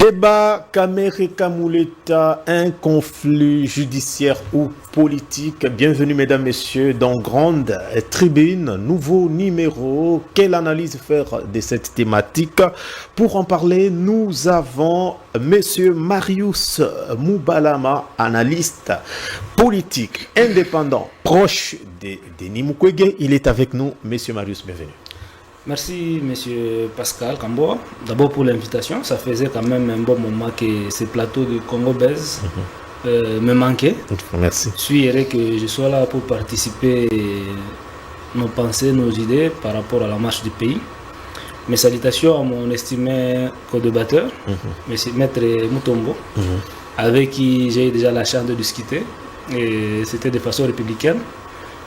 Débat Kamere Kamuleta, un conflit judiciaire ou politique. Bienvenue mesdames, messieurs dans Grande Tribune, nouveau numéro. Quelle analyse faire de cette thématique? Pour en parler, nous avons monsieur Marius Moubalama, analyste politique indépendant, proche de Denis Mukwege. Il est avec nous. Monsieur Marius, bienvenue. Merci, monsieur Pascal Kamboa, d'abord pour l'invitation. Ça faisait quand même un bon moment que ce plateau de Congo Buzz me manquait. Merci. Je suis heureux que je sois là pour participer nos pensées, nos idées par rapport à la marche du pays. Mes salutations à mon estimé co-débatteur, monsieur Maître Mutombo, avec qui j'ai eu déjà la chance de discuter. Et c'était de façon républicaine.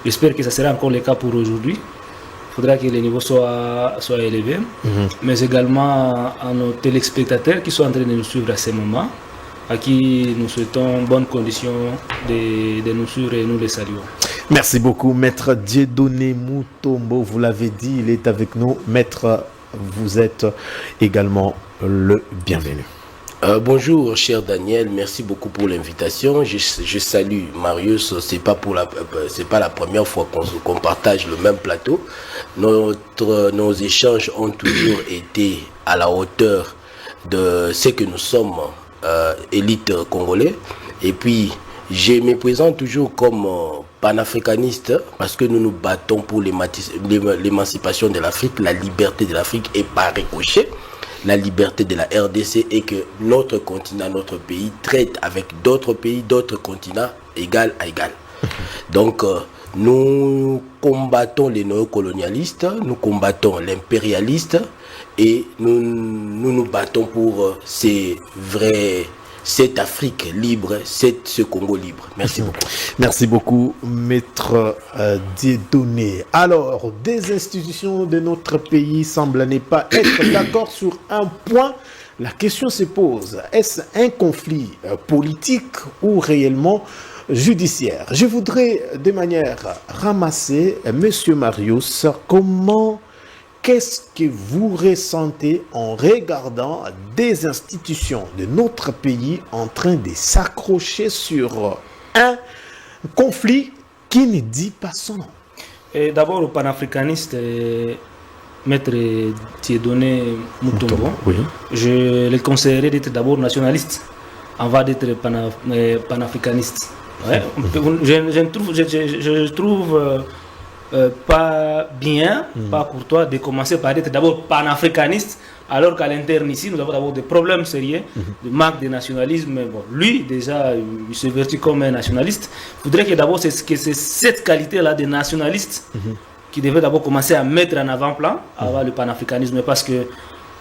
J'espère que ça sera encore le cas pour aujourd'hui. Il faudra que les niveaux soient élevés, mais également à nos téléspectateurs qui sont en train de nous suivre à ce moment, à qui nous souhaitons bonnes conditions de nous suivre et nous les saluons. Merci beaucoup, Maître Dieudonné Mutombo. Vous l'avez dit, il est avec nous. Maître, vous êtes également le bienvenu. Bonjour cher Daniel, merci beaucoup pour l'invitation. Je salue Marius, c'est pas la première fois qu'on partage le même plateau. Nos échanges ont toujours été à la hauteur de ce que nous sommes, élite congolais. Et puis je me présente toujours comme panafricaniste parce que nous nous battons pour l'émancipation de l'Afrique, la liberté de l'Afrique et par ricochet la liberté de la RDC, et que notre continent, notre pays traite avec d'autres pays, d'autres continents égal à égal. Donc nous combattons les néocolonialistes, nous combattons l'impérialiste et nous battons pour cette Afrique libre, ce Congo libre. Merci beaucoup. Merci beaucoup, Maître Dieudonné. Alors, des institutions de notre pays semblent ne pas être d'accord sur un point. La question se pose, est-ce un conflit politique ou réellement judiciaire? Je voudrais de manière ramassée, Monsieur Marius, qu'est-ce que vous ressentez en regardant des institutions de notre pays en train de s'accrocher sur un conflit qui ne dit pas son nom? D'abord, au panafricaniste, Maître Dieudonné Mutombo, oui. Je le conseillerais d'être d'abord nationaliste avant d'être panafricaniste. Ouais. Je trouve pas bien, pas courtois de commencer par être d'abord panafricaniste, alors qu'à l'interne ici, nous avons d'abord des problèmes sérieux, de manque de nationalisme. Bon, lui, déjà, il se vertu comme un nationaliste. Il faudrait que d'abord, c'est cette qualité-là de nationaliste qui devait d'abord commencer à mettre en avant-plan avant le panafricanisme, parce que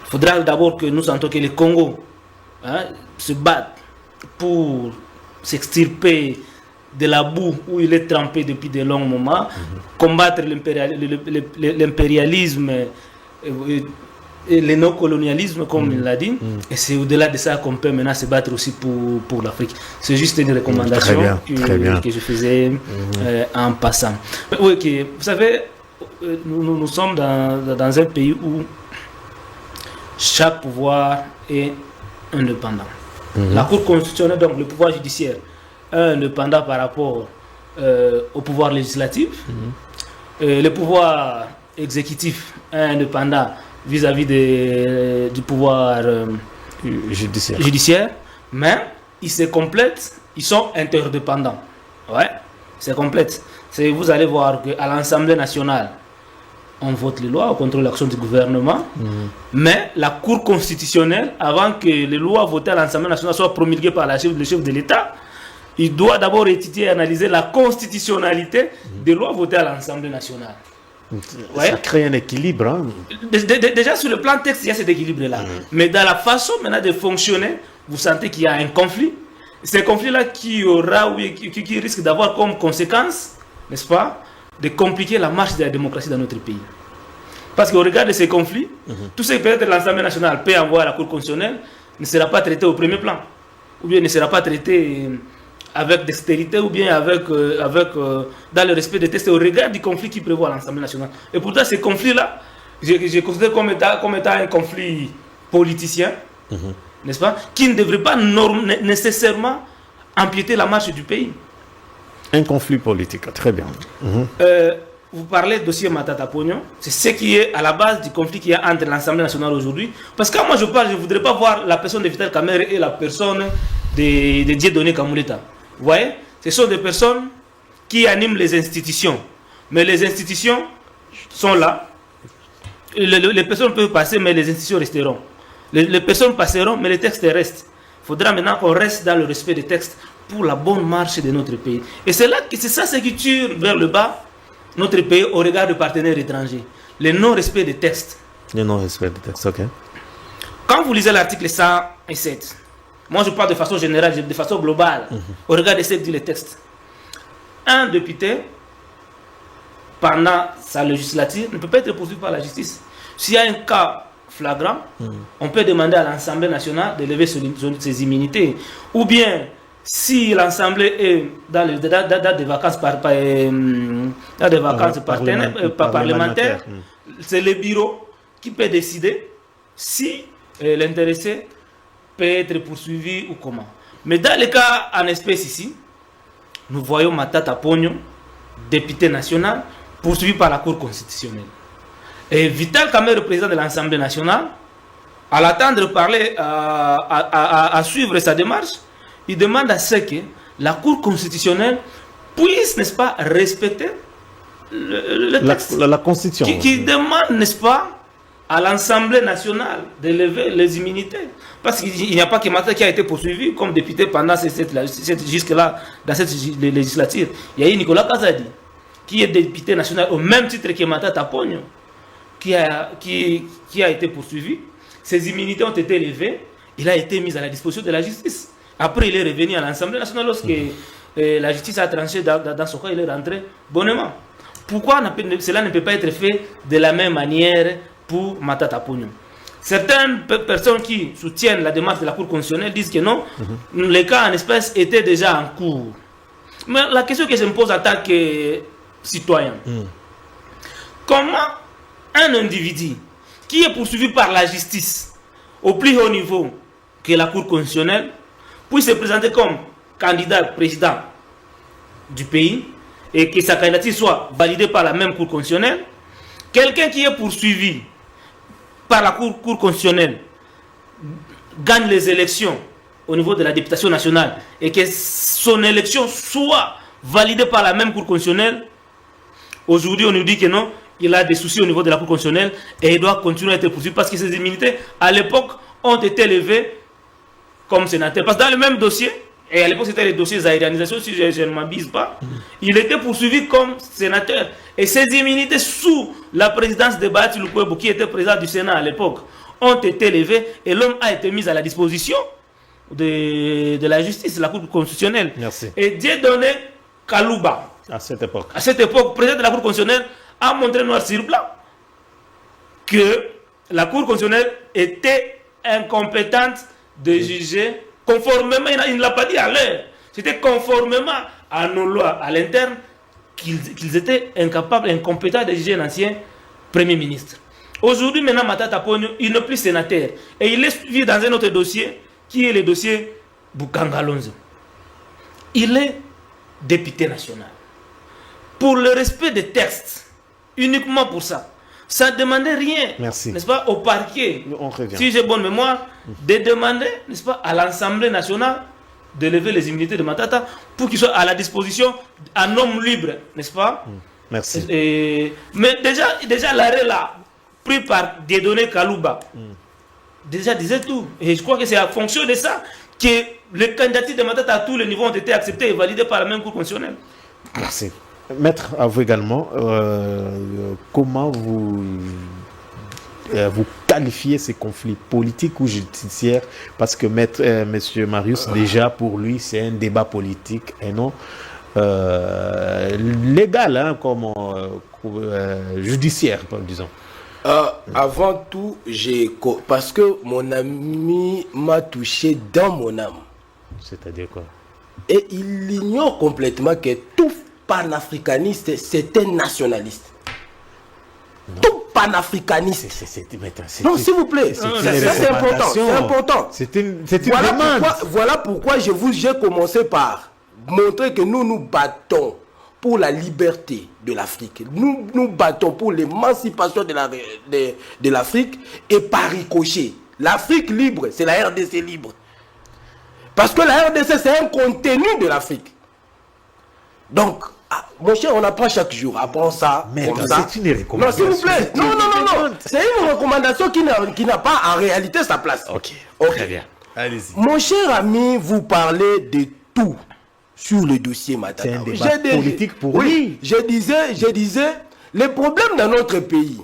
faudra d'abord que nous sentons que le Congo se battent pour s'extirper de la boue où il est trempé depuis de longs moments, combattre l'impérialisme et le non-colonialisme, comme il l'a dit, et c'est au-delà de ça qu'on peut maintenant se battre aussi pour l'Afrique. C'est juste une recommandation que je faisais en passant. Oui, vous savez, nous sommes dans un pays où chaque pouvoir est indépendant. La Cour constitutionnelle, donc le pouvoir judiciaire, indépendant par rapport au pouvoir législatif, le pouvoir exécutif indépendant vis-à-vis du pouvoir judiciaire, mais ils se complètent, ils sont interdépendants. Ouais, c'est complète. Vous allez voir qu'à l'Assemblée nationale, on vote les lois, on contrôle l'action du gouvernement, mais la Cour constitutionnelle, avant que les lois votées à l'Assemblée nationale soient promulguées par le chef de l'État, il doit d'abord étudier et analyser la constitutionnalité des lois votées à l'Assemblée nationale. Ça crée un équilibre. Hein? Déjà sur le plan texte, il y a cet équilibre-là. Mais dans la façon maintenant de fonctionner, vous sentez qu'il y a un conflit. C'est un conflit-là qui risque d'avoir comme conséquence, n'est-ce pas, de compliquer la marche de la démocratie dans notre pays. Parce qu'au regard de ces conflits, tout ce que peut-être l'Assemblée nationale peut envoyer à la Cour constitutionnelle ne sera pas traité au premier plan, ou bien ne sera pas traité avec dextérité, ou bien dans le respect des textes au regard du conflit qui prévoit l'Assemblée nationale. Et pourtant, ces conflits-là, je considère comme étant un conflit politicien, n'est-ce pas, qui ne devrait pas nécessairement empiéter la marche du pays. Un conflit politique, très bien. Vous parlez du dossier Matata Pognon, c'est ce qui est à la base du conflit qu'il y a entre l'Assemblée nationale aujourd'hui. Parce que quand moi je parle, je ne voudrais pas voir la personne de Vital Kamerhe et la personne de Dieudonné Kamuleta. Vous voyez, ce sont des personnes qui animent les institutions. Mais les institutions sont là. Les personnes peuvent passer, mais les institutions resteront. Les personnes passeront, mais les textes restent. Il faudra maintenant qu'on reste dans le respect des textes pour la bonne marche de notre pays. Et c'est ça ce qui tire vers le bas notre pays au regard de partenaires étrangers. Le non-respect des textes. Le non-respect des textes, ok. Quand vous lisez l'article 107, moi je parle de façon générale, de façon globale, au regard de ce que dit le texte. Un député, pendant sa législature, ne peut pas être poursuivi par la justice. S'il y a un cas flagrant, on peut demander à l'Assemblée nationale de lever ses immunités. Ou bien, si l'Assemblée est dans des vacances, parlementaires, c'est le bureau qui peut décider si l'intéressé peut être poursuivi ou comment. Mais dans le cas en espèce ici, nous voyons Matata Pognon, député national, poursuivi par la Cour constitutionnelle. Et Vital Kamerhe, président de l'Assemblée nationale, à l'attendre parler, à suivre sa démarche, il demande à ce que la Cour constitutionnelle puisse, n'est-ce pas, respecter le texte. La Constitution. Qui demande, n'est-ce pas, à l'Assemblée nationale de lever les immunités. Parce qu'il n'y a pas que Matata qui a été poursuivi comme député pendant jusque-là, dans cette législature. Il y a eu Nicolas Kazadi, qui est député national au même titre que Matata Pognon, qui a été poursuivi. Ses immunités ont été levées. Il a été mis à la disposition de la justice. Après, il est revenu à l'Assemblée nationale lorsque la justice a tranché dans son cas, il est rentré bonnement. Pourquoi cela ne peut pas être fait de la même manière pour Matata Pognon? Certaines personnes qui soutiennent la démarche de la Cour constitutionnelle disent que non, les cas en espèce étaient déjà en cours. Mais la question que je me pose en tant que citoyen, comment un individu qui est poursuivi par la justice au plus haut niveau que la Cour constitutionnelle puisse se présenter comme candidat président du pays et que sa candidature soit validée par la même Cour constitutionnelle, quelqu'un qui est poursuivi par la Cour constitutionnelle gagne les élections au niveau de la députation nationale et que son élection soit validée par la même Cour constitutionnelle, aujourd'hui on nous dit que non, il a des soucis au niveau de la Cour constitutionnelle et il doit continuer à être poursuivi parce que ses immunités à l'époque ont été levées comme sénateur. Parce que dans le même dossier, et à l'époque c'était le dossier zaïrianisation, si je ne m'abuse pas, il était poursuivi comme sénateur. Et ses immunités sous la présidence de Bahati Lukwebo, qui était président du Sénat à l'époque, ont été levées et l'homme a été mis à la disposition de la justice, de la Cour constitutionnelle. Merci. Et Dieudonné Kalouba, à cette époque, président de la Cour constitutionnelle, a montré noir sur blanc que la Cour constitutionnelle était incompétente de juger conformément, il ne l'a pas dit à l'heure, c'était conformément à nos lois à l'interne qu'ils étaient incapables, incompétents de juger un ancien Premier ministre. Aujourd'hui, maintenant, Matata Pognon, il n'est plus sénateur. Et il est suivi dans un autre dossier, qui est le dossier Bukanga Lonzo. Il est député national. Pour le respect des textes, uniquement pour ça. Ça ne demandait rien, n'est-ce pas, au parquet, si j'ai bonne mémoire, de demander, n'est-ce pas, à l'Assemblée nationale de lever les immunités de Matata pour qu'il soit à la disposition d'un homme libre, n'est-ce pas? Merci. Mais déjà l'arrêt là, pris par Dieudonné Kalouba, déjà disait tout. Et je crois que c'est en fonction de ça que les candidatures de Matata à tous les niveaux ont été acceptées et validées par la même Cour constitutionnelle. Merci. Maître, à vous également, comment vous qualifiez ces conflits politiques ou judiciaires? Parce que Monsieur Marius, déjà pour lui, c'est un débat politique et non légal, hein, comme judiciaire, disons. Avant tout, parce que mon ami m'a touché dans mon âme. C'est-à-dire quoi? Et il ignore complètement que tout panafricaniste, c'est un nationaliste. Non. Tout panafricaniste. Non, s'il vous plaît, c'est important. C'est important. C'est une demande. Voilà pourquoi j'ai commencé par montrer que nous nous battons pour la liberté de l'Afrique. Nous nous battons pour l'émancipation de l'Afrique et par ricochet. L'Afrique libre, c'est la RDC libre. Parce que la RDC, c'est un contenu de l'Afrique. Donc, mon cher, on apprend chaque jour. Apprends ça, comme ça. C'est une recommandation. Non, s'il vous plaît. Non. C'est une recommandation qui n'a pas en réalité sa place. Ok. Très bien. Allez-y. Mon cher ami, vous parlez de tout sur le dossier Matata. C'est un débat politique pour lui. Je disais, les problèmes dans notre pays,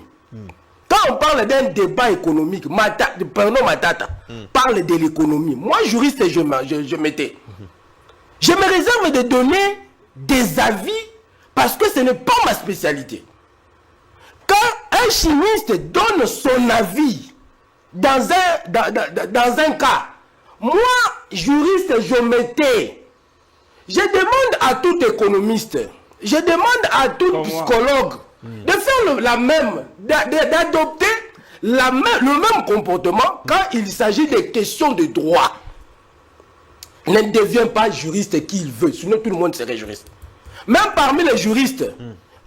quand on parle d'un débat économique, Matata parle de l'économie. Moi, juriste, je m'étais. Je me réserve de donner des avis parce que ce n'est pas ma spécialité. Quand un chimiste donne son avis dans un cas, moi, juriste, je m'étais. Je demande à tout économiste, je demande à tout psychologue de faire d'adopter le même comportement quand il s'agit des questions de droit. Ne devient pas juriste qui il veut, sinon tout le monde serait juriste. Même parmi les juristes,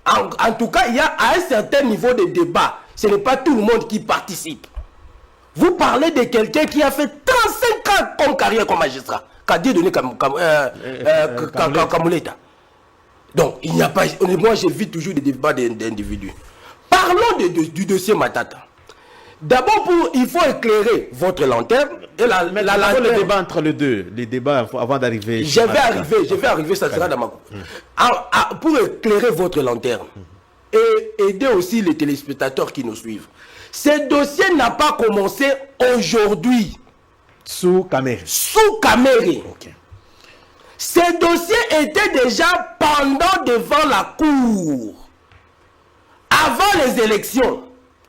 en tout cas, il y a à un certain niveau de débat, ce n'est pas tout le monde qui participe. Vous parlez de quelqu'un qui a fait 35 ans comme carrière comme magistrat. Kamuleta. Donc, il n'y a pas. Moi, j'évite toujours des débats d'individus. Parlons du dossier Matata. D'abord, il faut éclairer votre lanterne. Et le débat entre les deux, les débats avant d'arriver. Je vais arriver, ça sera dans ma coupe. Pour éclairer votre lanterne et aider aussi les téléspectateurs qui nous suivent. Ce dossier n'a pas commencé aujourd'hui. Sous Caméré. Okay. Ce dossier était déjà pendant devant la cour. Avant les élections.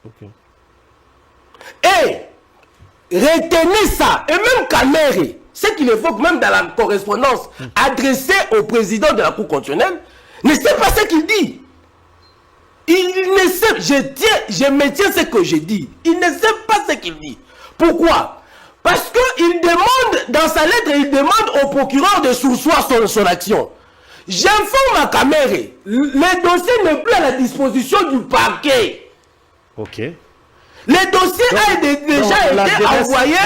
Okay. Et retenez ça. Et même Caméré, ce qu'il évoque même dans la correspondance adressée au président de la Cour constitutionnelle, ne sait pas ce qu'il dit. Il ne sait, je me tiens ce que je dis. Il ne sait pas ce qu'il dit. Pourquoi? Parce qu'il demande, dans sa lettre, il demande au procureur de surseoir son action. J'informe à Caméré, le dossier n'est plus à la disposition du parquet. Ok. Le dossier a déjà été envoyé.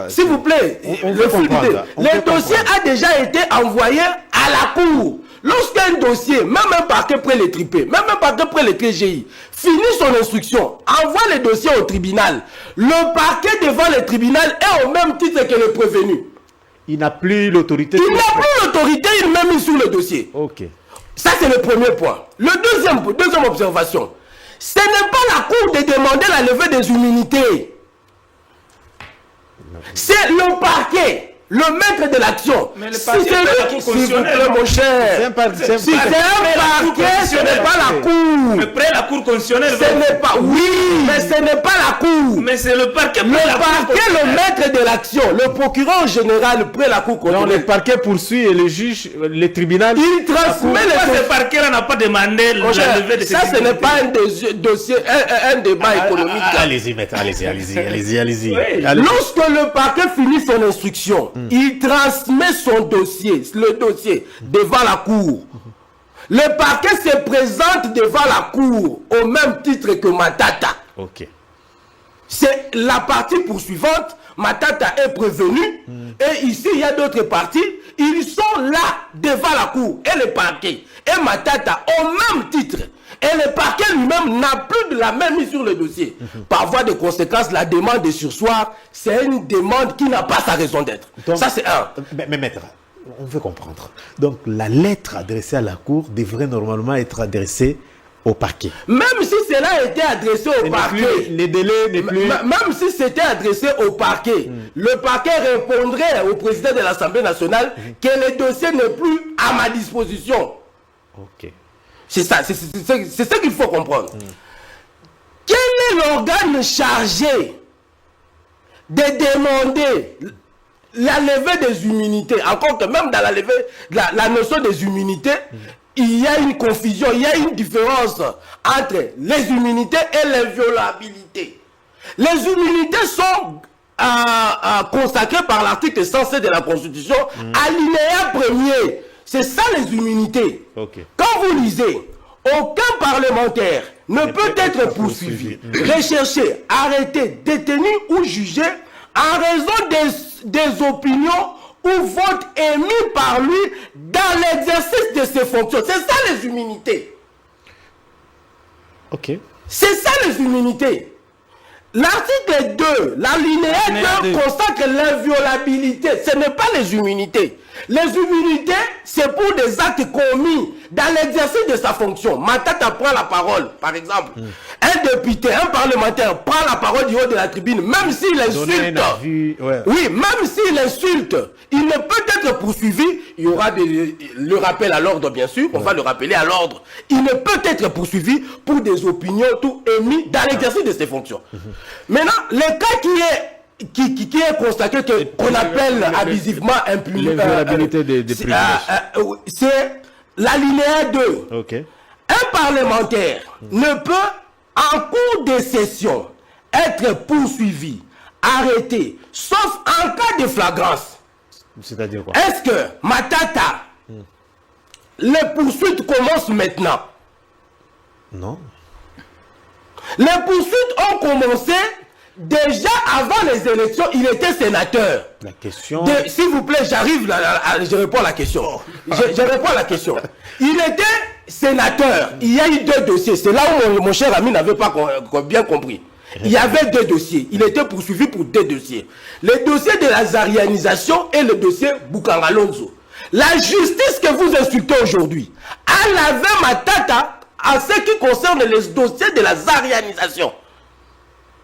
S'il vous plaît, le dossier a déjà été envoyé à la cour. Lorsqu'un dossier, même un parquet près les tripés, même un parquet près les TGI, finit son instruction, envoie le dossier au tribunal. Le parquet devant le tribunal est au même titre que le prévenu. Il n'a plus l'autorité. Il n'a plus l'autorité, il met mis sur le dossier. Ok. Ça, c'est le premier point. Le deuxième observation, ce n'est pas la cour de demander la levée des immunités. C'est le parquet. Le maître de l'action. Mais le parquet, c'est la cour constitutionnelle, mon cher. C'est un parquet, ce n'est pas la cour. Mais près la cour constitutionnelle. Ce n'est pas. Oui, mais ce n'est pas la cour. Mais c'est le parquet. Le parquet, le maître de l'action, le procureur général près la cour constitutionnelle. Non, le parquet poursuit et le juge, le tribunal. Il transmet les. Ce parquet-là n'a pas demandé la levée de. Ça, ce n'est pas un dossier, un débat économique. Allez-y, maître, allez-y. Lorsque le parquet finit son instruction, il transmet son dossier, le dossier, devant la cour. Le parquet se présente devant la cour au même titre que Matata. Ok. C'est la partie poursuivante. Matata est prévenu. Et ici, il y a d'autres parties. Ils sont là devant la cour. Et le parquet et Matata au même titre. Et le parquet lui-même n'a plus de la même mise sur le dossier. Par voie de conséquence, la demande de surseoir, c'est une demande qui n'a pas sa raison d'être. Ça, c'est un. Mais maître, on veut comprendre. Donc, la lettre adressée à la Cour devrait normalement être adressée au parquet. Même si cela a été adressé au parquet, les délais n'est plus... Même si c'était adressé au parquet, le parquet répondrait au président de l'Assemblée nationale que le dossier n'est plus à ma disposition. Ok. C'est ça, c'est ce qu'il faut comprendre. Quel est l'organe chargé de demander la levée des immunités? Encore que même dans la levée, la notion des immunités, il y a une confusion, il y a une différence entre les immunités et l'inviolabilité. Les immunités sont consacrées par l'article 107 de la Constitution, alinéa 1er. C'est ça les immunités. Okay. Quand vous lisez, aucun parlementaire ne peut être poursuivi, recherché, arrêté, détenu ou jugé en raison des opinions ou votes émis par lui dans l'exercice de ses fonctions. C'est ça les immunités. Ok. C'est ça les immunités. L'article 2, l'alinéa 2 consacre l'inviolabilité. Ce n'est pas les immunités. Les immunités, c'est pour des actes commis dans l'exercice de sa fonction. Matata prend la parole, par exemple. Un député, un parlementaire prend la parole du haut de la tribune, même s'il insulte. Oui, même s'il insulte, il ne peut être poursuivi. Il y aura le rappel à l'ordre, bien sûr. On va le rappeler à l'ordre. Il ne peut être poursuivi pour des opinions tout émis dans l'exercice de ses fonctions. Maintenant, le cas qui est constaté qu'on appelle abusivement l'inviolabilité des privilèges. C'est l'alinéa 2. Okay. Un parlementaire ne peut, en cours de session, être poursuivi, arrêté, sauf en cas de flagrance. C'est-à-dire quoi? Est-ce que, Matata, les poursuites commencent maintenant? Non. Les poursuites ont commencé déjà avant les élections. Il était sénateur. La question... S'il vous plaît, j'arrive là, je réponds à la question. Je réponds à la question. Il était sénateur. Il y a eu 2 dossiers. C'est là où mon cher ami n'avait pas bien compris. Il y avait 2 dossiers. Il était poursuivi pour 2 dossiers. Le dossier de la zarianisation et le dossier Boukangalonzo. La justice que vous insultez aujourd'hui a lavé Matata en ce qui concerne les dossiers de la zarianisation.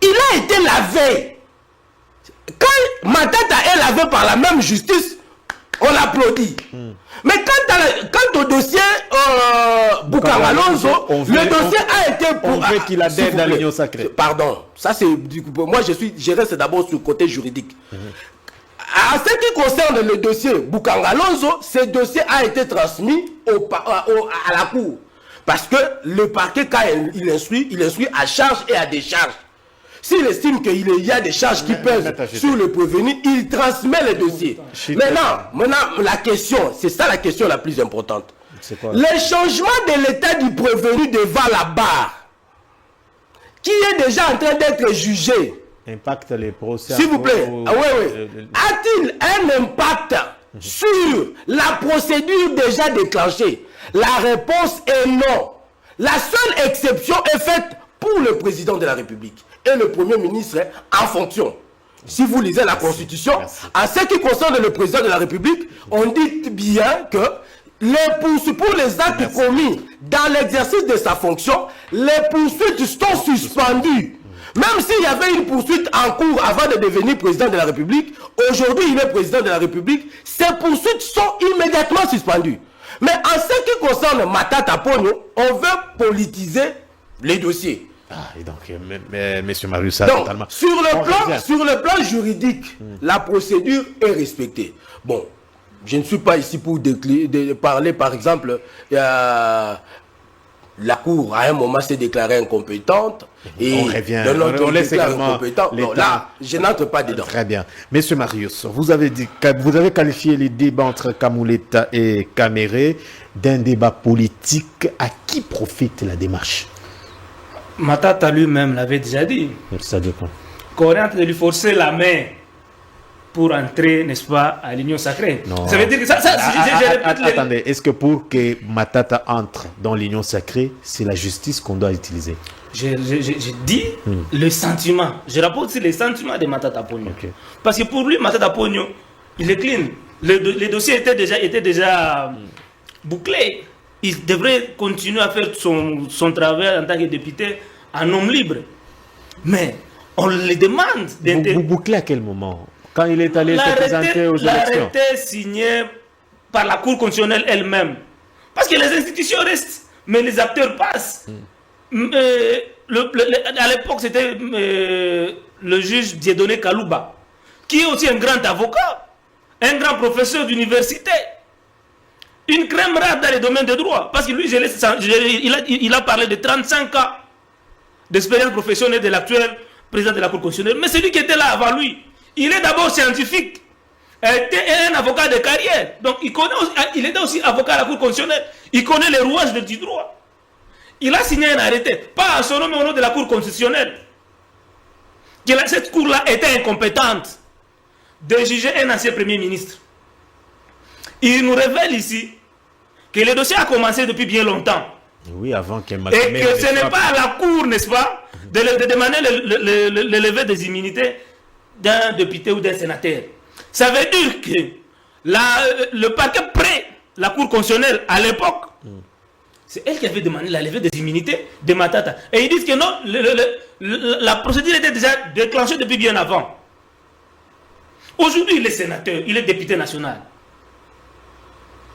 Il a été lavé. Quand Matata est lavé par la même justice, on l'applaudit. Mais quant au dossier Boukangalonzo, le dossier a été pour... On veut qu'il adhère dans l'union sacrée. Pardon, ça c'est... Moi je reste d'abord sur le côté juridique. En ce qui concerne le dossier Boukangalonzo, ce dossier a été transmis à la cour. Parce que le parquet, quand il instruit à charge et à décharge. S'il estime qu'il y a des charges qui pèsent sur le prévenu, il transmet le dossier. Maintenant, la question, c'est ça la question la plus importante. Le changement de l'état du prévenu devant la barre, qui est déjà en train d'être jugé, impacte les procès. S'il vous plaît, a-t-il un impact sur la procédure déjà déclenchée? La réponse est non. La seule exception est faite pour le président de la République et le Premier ministre en fonction. Si vous lisez la Constitution, en ce qui concerne le président de la République, on dit bien que pour les actes commis dans l'exercice de sa fonction, les poursuites sont suspendues. Même s'il y avait une poursuite en cours avant de devenir président de la République, aujourd'hui il est président de la République, ces poursuites sont immédiatement suspendues. Mais en ce qui concerne Matata Ponyo, on veut politiser les dossiers. Et donc, monsieur Marius, ça donc, totalement... sur le plan juridique, la procédure est respectée. Bon, je ne suis pas ici pour parler, par exemple, la Cour, à un moment, s'est déclarée incompétente. Et on revient, on laisse également non, là, je n'entre pas dedans. Très bien. Monsieur Marius, vous avez qualifié les débats entre Kamouleta et Kamere d'un débat politique. À qui profite la démarche? Matata lui-même l'avait déjà dit. C'est-à-dire quoi? Qu'on est en train de lui forcer la main pour entrer, n'est-ce pas, à l'union sacrée. Non. Ça veut dire que ça attendez, est-ce que pour que Matata entre dans l'union sacrée, c'est la justice qu'on doit utiliser? J'ai dit le sentiment. Je rapporte aussi les sentiments de Matata Ponyo. Okay. Parce que pour lui, Matata Ponyo, il est clean. Les dossiers étaient déjà bouclés. Il devrait continuer à faire son travail en tant que député en homme libre. Mais on le demande d'intégrer. Vous bouclez à quel moment? Quand il est allé se présenter aux élections? L'arrêté signé par la Cour constitutionnelle elle-même. Parce que les institutions restent, mais les acteurs passent. À l'époque, c'était le juge Dieudonné Kalouba, qui est aussi un grand avocat, un grand professeur d'université. une crème rare dans les domaines de droit. Parce que lui, il a parlé de 35 ans d'expérience professionnelle de l'actuel président de la Cour constitutionnelle. Mais celui qui était là avant lui, il est d'abord scientifique. Il était un avocat de carrière. Donc il était aussi avocat à la Cour constitutionnelle. Il connaît les rouages du droit. Il a signé un arrêté, pas en son nom mais au nom de la Cour constitutionnelle. Que cette Cour-là était incompétente de juger un ancien Premier ministre. Il nous révèle ici que le dossier a commencé depuis bien longtemps. Oui, avant qu'elle et que ce n'est pas à la Cour, n'est-ce pas, de demander le lever des immunités d'un député ou d'un sénateur. Ça veut dire que le parquet près la Cour constitutionnelle à l'époque, c'est elle qui avait demandé la levée des immunités de Matata. Et ils disent que non, la procédure était déjà déclenchée depuis bien avant. Aujourd'hui, il est sénateur, il est député national.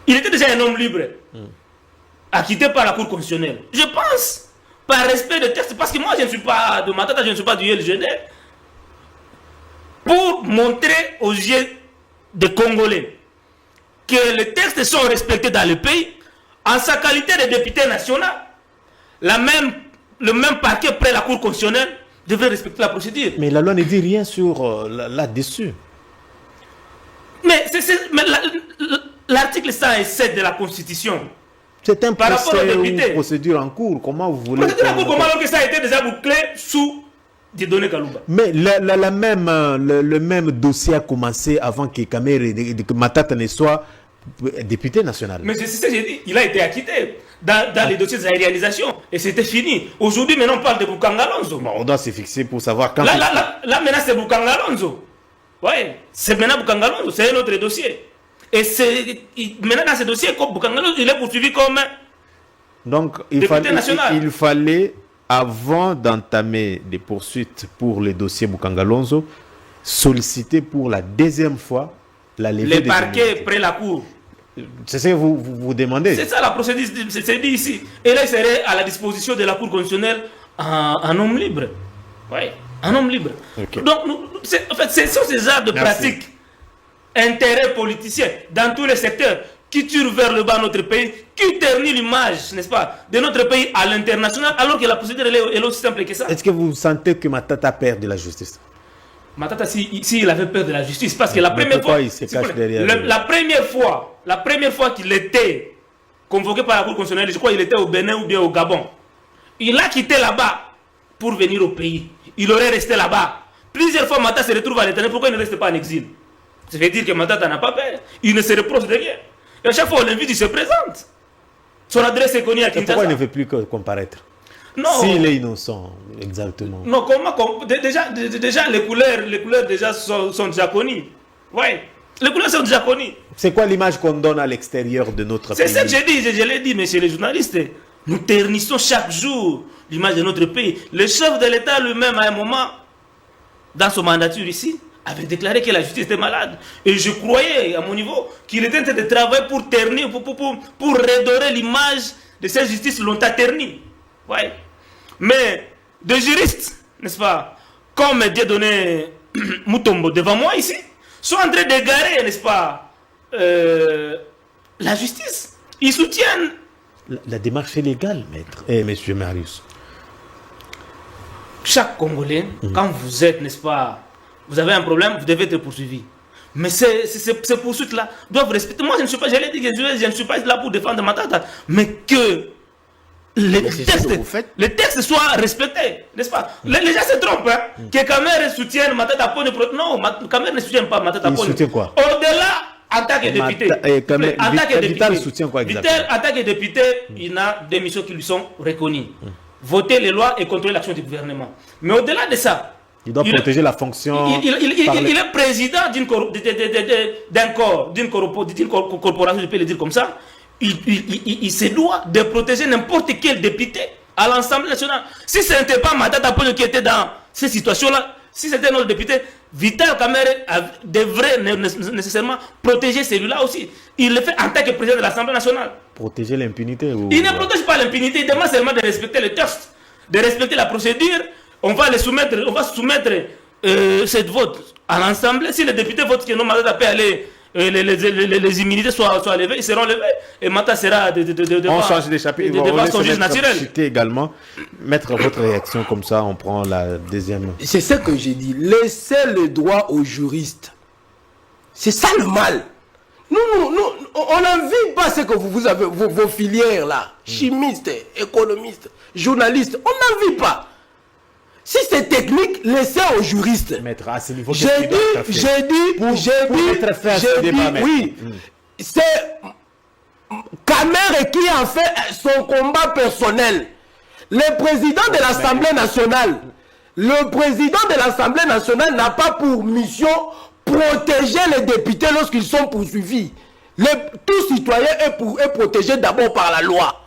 Il était déjà un homme libre, acquitté par la Cour constitutionnelle. Je pense, par respect de texte, parce que moi je ne suis pas de Matata, je ne suis pas du LGD, pour montrer aux yeux des Congolais que les textes sont respectés dans le pays, en sa qualité de député national, le même parquet près la Cour constitutionnelle devrait respecter la procédure. Mais la loi ne dit rien sur là-dessus. Mais l'article 107 de la Constitution. C'est un procès ou une procédure en cours. Comment vous voulez... Procédure en cours, comment alors que ça a été déjà bouclé sous Dieudonné Kalouba. Mais le même dossier a commencé avant que Matata ne soit député national. Mais c'est ce que j'ai dit. Il a été acquitté dans les dossiers de réalisation. Et c'était fini. Aujourd'hui, maintenant, on parle de Bukanga Alonso. Bon, on doit se fixer pour savoir quand... Là, maintenant, c'est Bukanga Alonso. Oui, c'est maintenant Bukanga Alonso. C'est un autre dossier. Et maintenant, dans ce dossier, Bukanga Alonso, il est poursuivi comme donc, député national. Il fallait, avant d'entamer des poursuites pour le dossier Bukanga Alonso, solliciter pour la deuxième fois la levée des immunités. Les parquets près la Cour. C'est ce que vous demandez. C'est ça la procédure, c'est dit ici. Et là, il serait à la disposition de la Cour constitutionnelle un homme libre. Oui, un homme libre. Okay. Donc, en fait, ce sont ces genres de pratiques, intérêts politiciens dans tous les secteurs qui tirent vers le bas notre pays, qui ternit l'image, n'est-ce pas, de notre pays à l'international, alors que la procédure est aussi simple que ça. Est-ce que vous sentez que Matata perd de la justice? Matata, s'il avait peur de la justice, parce que la première fois qu'il était convoqué par la Cour constitutionnelle, je crois qu'il était au Bénin ou bien au Gabon, il a quitté là-bas pour venir au pays. Il aurait resté là-bas. Plusieurs fois, Matata se retrouve à l'étranger. Pourquoi il ne reste pas en exil? Ça veut dire que Matata n'a pas peur. Il ne se reproche de rien. Et à chaque fois, on l'invite, il se présente. Son adresse est connue à Kinshasa. Pourquoi il ne veut plus comparaître? Non. S'il est innocent, exactement. Non, déjà les couleurs déjà sont déjà connues. Oui, les couleurs sont déjà connues. C'est quoi l'image qu'on donne à l'extérieur de notre pays? C'est ça que j'ai dit, je l'ai dit, messieurs les journalistes. Nous ternissons chaque jour l'image de notre pays. Le chef de l'État lui-même, à un moment, dans son mandature ici, avait déclaré que la justice était malade. Et je croyais, à mon niveau, qu'il était en train de travailler pour ternir, pour redorer l'image de cette justice longtemps ternie. Ouais. Mais des juristes, n'est-ce pas, comme Dieudonné Mutombo devant moi ici, sont en train d'égarer, n'est-ce pas, la justice. Ils soutiennent la démarche est légale, maître. Monsieur Marius. Chaque Congolais, quand vous êtes, n'est-ce pas, vous avez un problème, vous devez être poursuivi. Mais ces poursuites-là doivent respecter. Moi, je ne suis pas, je l'ai dit, je ne suis pas là pour défendre Matata, mais que les textes soient respectés, n'est-ce pas? Les gens se trompent, hein? Que Kamer soutienne Matata Pone. Non, Kamer ne soutient pas Matata Pone. Il soutient quoi? Au-delà, en tant que député. Vital soutient quoi exactement? Vital, en tant que député, il a des missions qui lui sont reconnues. Voter les lois et contrôler l'action du gouvernement. Mais au-delà de ça, il doit protéger la fonction. Il est président d'un corps, d'une corporation, je peux le dire comme ça. Il se doit de protéger n'importe quel député à l'Assemblée nationale. Si ce n'était pas Matata Pone qui était dans ces situations-là, si c'était notre député, Vital Kamerhe devrait nécessairement protéger celui-là aussi. Il le fait en tant que président de l'Assemblée nationale. Protéger l'impunité ou... Il ne protège pas l'impunité, il demande seulement de respecter le texte, de respecter la procédure. On va soumettre cette vote à l'Assemblée. Si les députés votent que non, Matata peut aller les immunités soient levées, ils seront levés. Et Mata sera on change des chapitres. devant son juge naturel. Également. Mettre votre réaction comme ça, on prend la deuxième. C'est ce que j'ai dit. Laissez le droit aux juristes. C'est ça le mal. Nous, on n'envie pas ce que vous avez, vos filières là. Chimistes, économistes, journalistes. On n'envie pas. Si c'est technique, laissez aux juristes. Maître, à ce niveau, J'ai dit, oui. C'est Kamer qui a fait son combat personnel. Le président de l'Assemblée nationale, n'a pas pour mission protéger les députés lorsqu'ils sont poursuivis. Tout citoyen est protégé d'abord par la loi.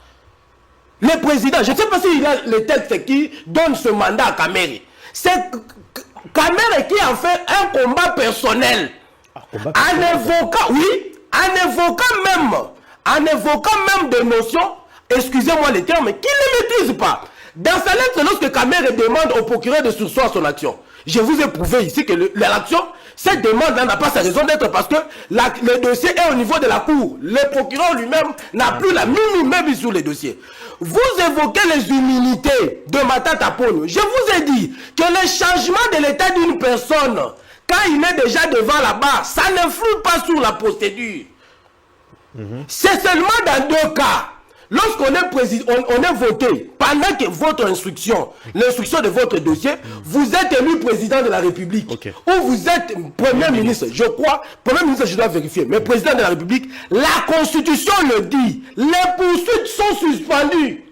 Le président, je ne sais pas s'il a le texte qui donne ce mandat à Kamer. C'est Kamer qui a fait un combat personnel. En évoquant même des notions, excusez-moi les termes, qu'il ne maîtrise pas. Dans sa lettre, lorsque Kamer demande au procureur de surseoir son action, je vous ai prouvé ici que l'action, cette demande n'a pas sa raison d'être parce que le dossier est au niveau de la cour. Le procureur lui-même n'a plus la même sur les dossiers. Vous évoquez les immunités de Matata Ponyo. Je vous ai dit que le changement de l'état d'une personne, quand il est déjà devant la barre, ça n'influe pas sur la procédure. C'est seulement dans deux cas. Lorsqu'on est on est voté, pendant que votre instruction, l'instruction de votre dossier, vous êtes élu président de la République, ou vous êtes premier ministre, je crois, premier ministre, je dois vérifier, mais président de la République, la Constitution le dit, les poursuites sont suspendues.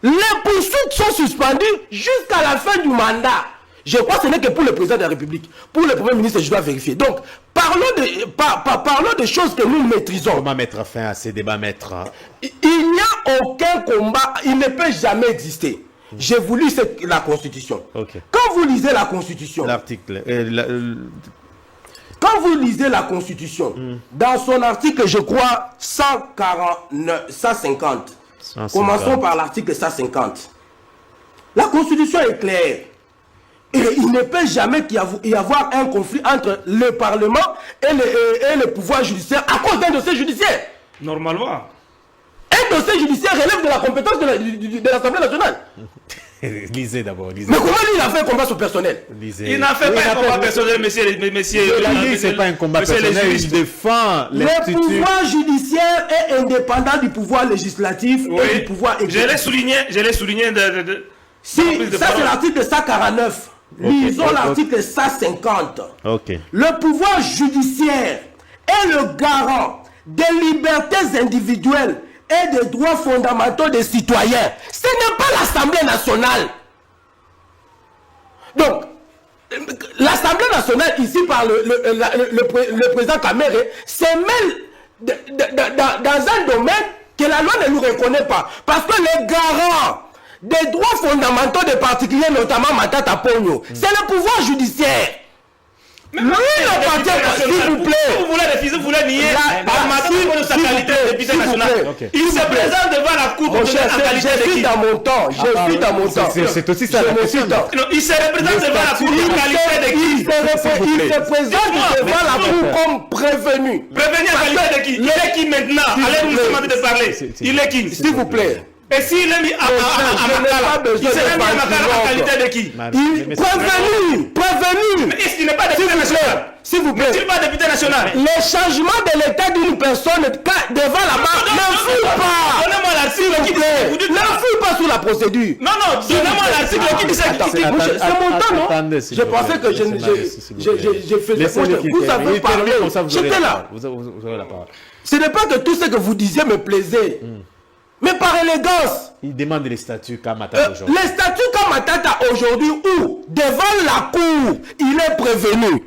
Les poursuites sont suspendues jusqu'à la fin du mandat. Je crois que ce n'est que pour le président de la République. Pour le premier ministre, je dois vérifier. Donc, parlons de choses que nous maîtrisons. Comment mettre fin à ces débats, maître? Il n'y a aucun combat, il ne peut jamais exister. J'ai voulu la Constitution. Quand vous lisez la Constitution, l'article, quand vous lisez la Constitution, dans son article, je crois, 150, commençons par l'article 150. La Constitution est claire. Et il ne peut jamais y avoir un conflit entre le Parlement et le pouvoir judiciaire à cause d'un dossier judiciaire. Normalement. Un dossier judiciaire relève de la compétence de l'Assemblée nationale. Lisez d'abord. Mais comment lui, il a fait un combat sur personnel? Il n'a fait pas un combat personnel, monsieur. C'est pas un combat personnel, il défend le pouvoir judiciaire est indépendant du pouvoir législatif et du pouvoir exécutif. Je l'ai souligné. Ça, c'est l'article 149. Lisons l'article 150. Le pouvoir judiciaire est le garant des libertés individuelles et des droits fondamentaux des citoyens. Ce n'est pas l'Assemblée nationale. Donc, l'Assemblée nationale, ici par le président Kamer, se mêle dans un domaine que la loi ne nous reconnaît pas. Parce que les garants des droits fondamentaux des particuliers, notamment Matata Ponyo, c'est le pouvoir judiciaire. Lui, il appartient pas, s'il vous plaît. Vous voulez nier sa qualité de député national. Il se présente devant la cour en qualité de qui? Je suis dans mon temps. C'est aussi ça la question. Il se représente devant la cour en qualité de qui? Il se présente devant la cour comme prévenu. Prévenu en qualité de qui? Il est qui maintenant? Allez-vous nous demander de parler. Il est qui? S'il vous plaît. Et s'il est mis à Makala, il serait mis à Makala en qualité de qui? Prévenu. Mais est-ce qu'il n'est pas député national? S'il vous plaît. N'est-il pas député national? Le changement de l'état d'une personne devant la barre n'influe pas. Donnez-moi l'article qui dit. N'influe pas sur la procédure. Non, donnez-moi l'article qui dit ça. C'est mon temps, non? Je pensais que j'ai fait des choses. Vous savez parler. J'étais là. Ce n'est pas que tout ce que vous disiez me plaisait. Mais par élégance. Il demande les statuts Kamatata aujourd'hui. Les statuts Kamatata aujourd'hui où? Devant la cour, il est prévenu.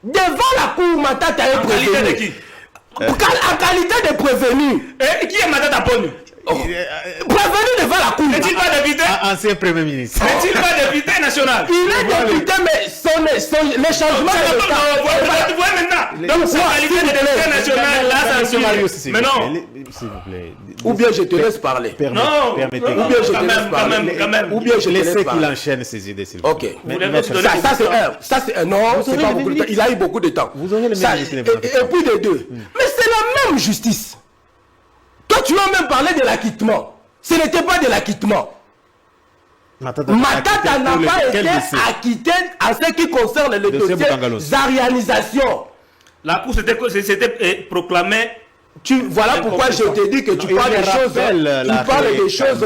Devant la cour, Matata est prévenu. En qualité de qui? En qualité de prévenu. Et qui est Matata Ponyo? Prévenu devant la cour. N'est-il pas député? Ancien Premier ministre. N'est-il pas député national? Il est député, mais les changements Vous voyez maintenant. Donc, sa qualité de député national, là, ça suit. Mais non. S'il vous plaît. Ou bien je te laisse parler. Non. Permettez. Ou bien je te laisse parler. Quand même. Ou bien je te laisse Laissez qu'il parler. enchaîne ses idées, s'il vous plaît. Ok. Ça c'est un. Non, c'est aurez pas les beaucoup de temps. minutes. Il a eu beaucoup de temps. Vous aurez les Ça, minutes, et puis les deux. Mais c'est la même justice. Toi, tu as même parlé de l'acquittement. Ce n'était pas de l'acquittement. Matata n'a pas été acquitté en ce qui concerne le dossier Zarianisation. La Cour s'était proclamée. Voilà pourquoi je te dis que tu parles des choses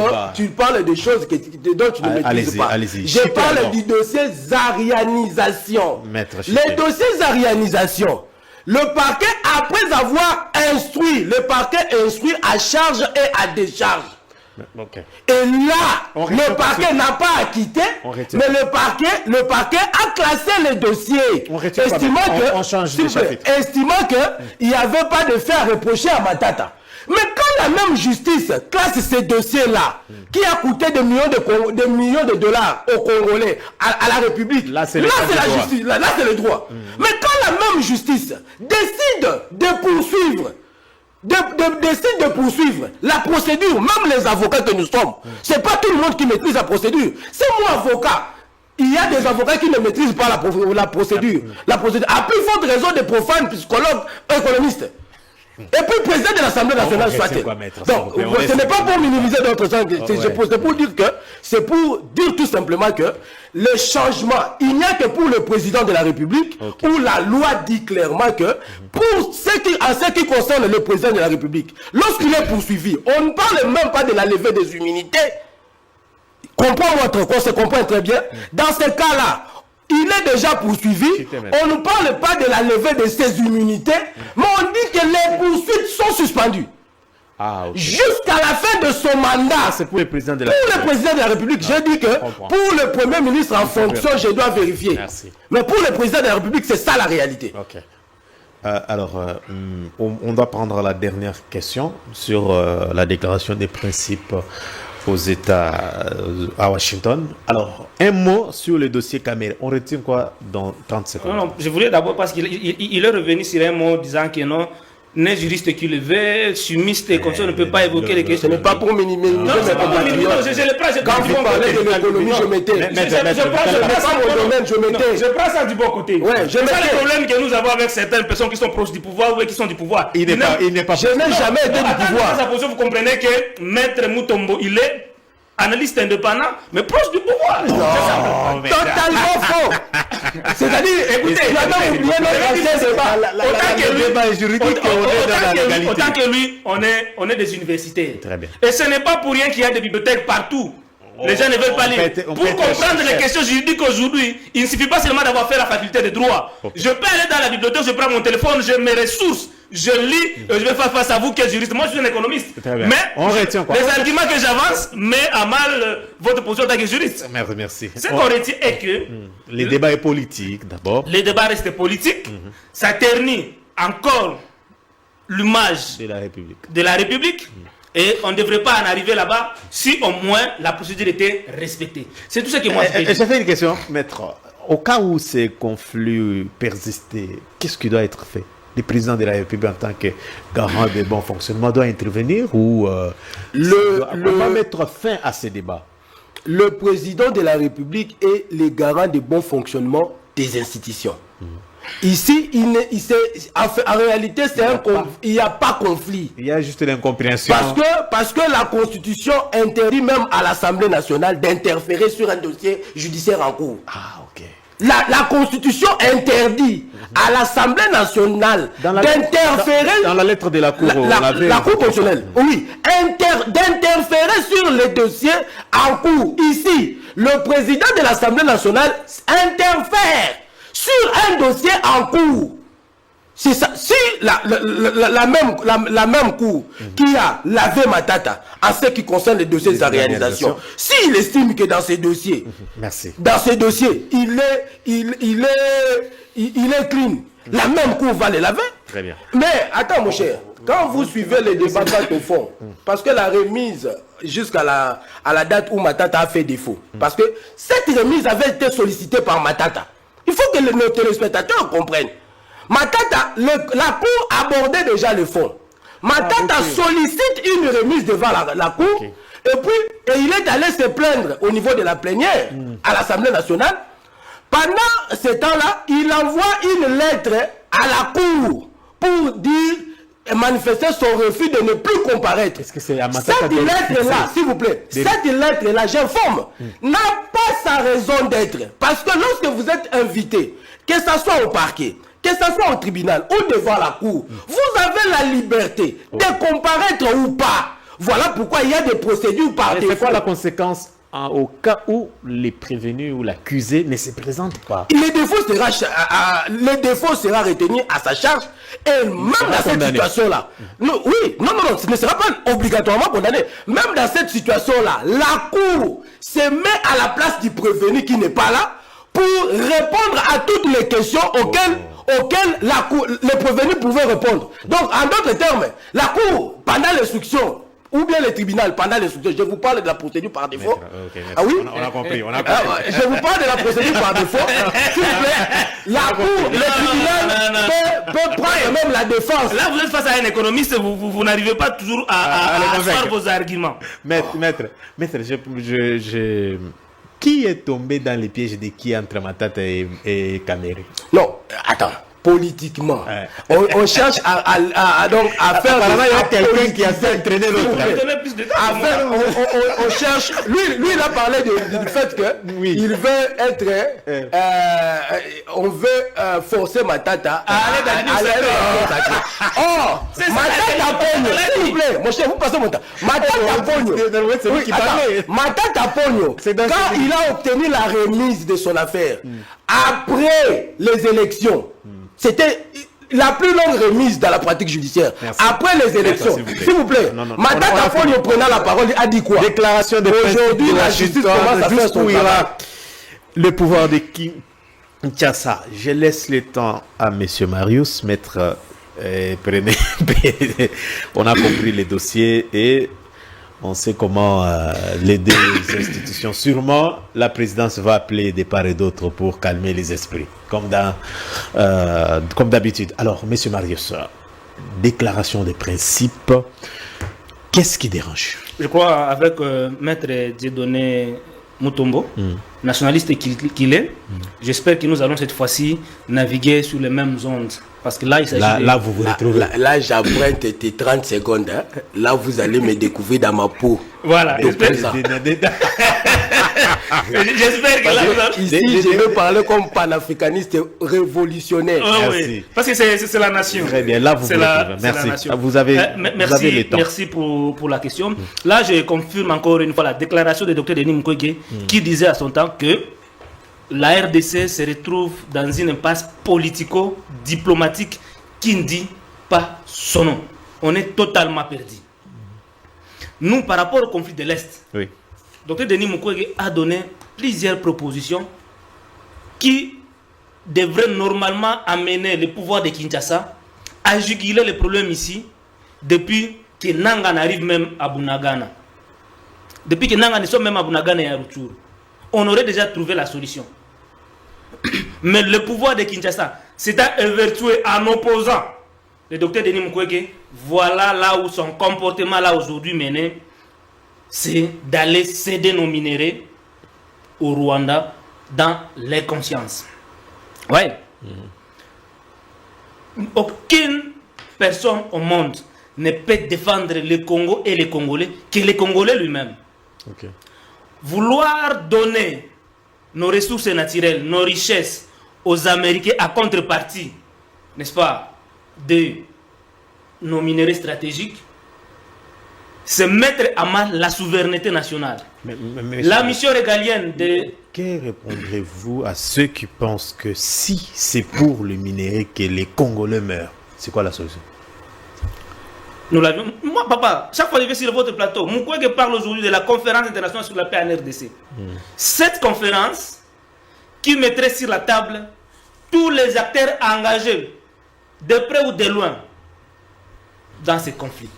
dont tu ne maîtrises pas. Je parle du dossier Zarianisation. Le dossier Zarianisation, le parquet, après avoir instruit, à charge et à décharge. Okay. Et là, le parquet n'a pas acquitté, mais le parquet a classé le dossier, estimant qu'il n'y avait pas de fait à reprocher à Matata. Mais quand la même justice classe ces dossiers-là, qui a coûté des millions de dollars aux Congolais, à la République, là c'est la justice, là c'est le droit. Mais quand la même justice décide de poursuivre, décide de poursuivre la procédure, même les avocats que nous sommes, c'est pas tout le monde qui maîtrise la procédure. C'est moi avocat. Il y a des avocats qui ne maîtrisent pas la procédure. À plus forte raison des profanes, psychologues, économistes. Et puis président de l'Assemblée nationale soit-il. Donc, ce n'est pas pour minimiser d'autres gens, c'est pour dire tout simplement que le changement, il n'y a que pour le président de la République, où la loi dit clairement que pour ce qui concerne le président de la République, lorsqu'il est poursuivi, on ne parle même pas de la levée des immunités. On se comprend très bien. Dans ce cas-là, il est déjà poursuivi. On ne parle pas de la levée de ses immunités, mais on dit que les poursuites sont suspendues. Jusqu'à la fin de son mandat. C'est pour le président de la République. J'ai dit que pour le Premier ministre en fonction, je dois vérifier. Merci. Mais pour le président de la République, c'est ça la réalité. On doit prendre la dernière question sur la déclaration des principes aux États à Washington. Alors, un mot sur le dossier Kamel. On retient quoi dans 30 secondes? Non, je voulais d'abord, parce qu'il est revenu sur un mot disant que non, n'est juriste qui le veut, sumiste et comme ça, on ne peut pas évoquer les questions. Ce n'est pas pour minimiser. Non, c'est pas pour minimiser. Quand vous parlez de l'économie, je mettais. Je prends ça du bon côté. C'est ça le problème que nous avons avec certaines personnes qui sont proches du pouvoir ou qui sont du pouvoir. Je n'ai jamais été du pouvoir. Vous comprenez que Maître Mutombo, il est analyste indépendant, mais proche du pouvoir. Non, totalement faux. C'est-à-dire, écoutez, il a même oublié notre ancien débat. Autant que lui, on est des universitaires. Très bien. Et ce n'est pas pour rien qu'il y a des bibliothèques partout. Les gens ne veulent pas lire. Pour comprendre les questions juridiques aujourd'hui, il ne suffit pas seulement d'avoir fait la faculté de droit. Je peux aller dans la bibliothèque, je prends mon téléphone, je mes ressources, je lis, je vais faire face à vous qui êtes juriste. Moi, je suis un économiste. Mais on retient quoi? Les arguments que j'avance mettent à mal votre position en tant que juriste. Merci. Ce qu'on retient est que les débats est politique d'abord. Les débats restent politiques. Ça ternit encore l'image de la République. Et on ne devrait pas en arriver là-bas si au moins la procédure était respectée. C'est tout ce que moi je peux dire. J'ai fait une question, maître. Au cas où ces conflits persistent, qu'est-ce qui doit être fait? Le président de la République en tant que garant de bon fonctionnement doit intervenir ou on va mettre fin à ces débats? Le président de la République est le garant de bon fonctionnement des institutions. Ici, en réalité, il n'y a pas conflit. Il y a juste l'incompréhension. Parce que la Constitution interdit même à l'Assemblée nationale d'interférer sur un dossier judiciaire en cours. La Constitution interdit à l'Assemblée nationale d'interférer dans la lettre de la Cour, la Cour constitutionnelle, d'interférer sur les dossiers en cours. Ici, le président de l'Assemblée nationale interfère sur un dossier en cours. C'est ça. Si la même cour qui a lavé Matata en ce qui concerne les dossiers de réalisation, s'il estime que dans ces dossiers, il est clean, la même cour va les laver. Très bien. Mais attends, mon cher, quand vous suivez les débats au fond, parce que la remise jusqu'à la date où Matata a fait défaut, parce que cette remise avait été sollicitée par Matata. Il faut que nos téléspectateurs comprennent. Matata, la Cour abordait déjà le fond. Matata sollicite une remise devant la Cour, et puis il est allé se plaindre au niveau de la plénière à l'Assemblée nationale. Pendant ce temps-là, il envoie une lettre à la Cour pour dire et manifester son refus de ne plus comparaître. Est-ce que c'est cette lettre-là, s'il vous plaît, cette lettre-là, j'informe, n'a pas sa raison d'être. Parce que lorsque vous êtes invité, que ce soit au parquet, que ce soit au tribunal ou devant la cour, vous avez la liberté de comparaître ou pas. Voilà pourquoi il y a des procédures par défaut. C'est quoi la conséquence au cas où les prévenus ou l'accusé ne se présentent pas? Le défaut sera retenu à sa charge et même dans cette situation-là, ce ne sera pas obligatoirement condamné. Même dans cette situation-là, la cour se met à la place du prévenu qui n'est pas là pour répondre à toutes les questions auxquelles le prévenu pouvait répondre. Donc, en d'autres termes, la cour, pendant l'instruction, ou bien le tribunal pendant l'instruction, je vous parle de la procédure par défaut. Ah oui, on a compris. Je vous parle de la procédure par défaut. S'il vous plaît, la cour, le tribunal peut prendre même la défense. Là, vous êtes face à un économiste, vous n'arrivez pas toujours à asseoir vos arguments. Maître, qui est tombé dans les pièges de qui entre Matata et Kamere? Non, attends. Politiquement, on cherche à faire. Apparemment, il y a quelqu'un qui a fait entraîner l'autre. On cherche. Lui, il a parlé du fait que il veut être. On veut forcer Matata à aller Oh, Matata Pogno, s'il vous plaît, mon cher, vous passez mon temps. Matata Pogno. Matata Pogno, quand il a obtenu la remise de son affaire après les élections. C'était la plus longue remise dans la pratique judiciaire. Merci. Après les élections, s'il vous plaît, Matata Pogno prenant la parole a dit quoi? Déclaration de aujourd'hui, la justice commence à faire son travail. Le pouvoir de Kinshasa. Je laisse le temps à Monsieur Marius, maître. Prenez. On a compris les dossiers et on sait comment les deux institutions. Sûrement, la présidence va appeler des part et d'autre pour calmer les esprits, comme d'habitude. Alors, Monsieur Marius, déclaration des principes, qu'est-ce qui dérange? Je crois, avec Maître Dieudonné Mutombo, nationaliste qu'il est, j'espère que nous allons cette fois-ci naviguer sur les mêmes ondes. Parce que là, il s'agit là, vous vous retrouvez. Là, j'apprête tes 30 secondes. Hein. Là, vous allez me découvrir dans ma peau. Voilà. J'espère que là, ici, je vais parler comme panafricaniste révolutionnaire. Oui. Parce que c'est la nation. Très bien. Là, vous vous retrouvez. Merci. Vous avez le temps. Merci pour la question. Là, je confirme encore une fois la déclaration du docteur Denis Mukwege qui disait à son temps que la RDC se retrouve dans une impasse politico-diplomatique qui ne dit pas son nom. On est totalement perdu. Nous, par rapport au conflit de l'Est, Dr Denis Mukwege a donné plusieurs propositions qui devraient normalement amener le pouvoir de Kinshasa à juguler les problèmes ici depuis que Nanga n'arrive même à Bunagana. Depuis que Nanga ne soit même à Bunagana et à Rutshuru. On aurait déjà trouvé la solution. Mais le pouvoir de Kinshasa s'est évertué en opposant le docteur Denis Mukwege. Voilà là où son comportement là aujourd'hui mené, c'est d'aller céder nos minéraux au Rwanda dans les consciences. Ouais. Aucune personne au monde ne peut défendre le Congo et les Congolais que les Congolais lui-même. Vouloir donner nos ressources naturelles, nos richesses aux Américains à contrepartie, n'est-ce pas, de nos minéraux stratégiques, c'est mettre à mal la souveraineté nationale. La mission régalienne de... Que répondrez-vous à ceux qui pensent que si c'est pour le minerai que les Congolais meurent, c'est quoi la solution? Nous l'avions. Moi, papa, chaque fois que je vais sur votre plateau, Mukwege parle aujourd'hui de la conférence internationale sur la paix en RDC. Cette conférence qui mettrait sur la table tous les acteurs engagés de près ou de loin, dans ces conflits.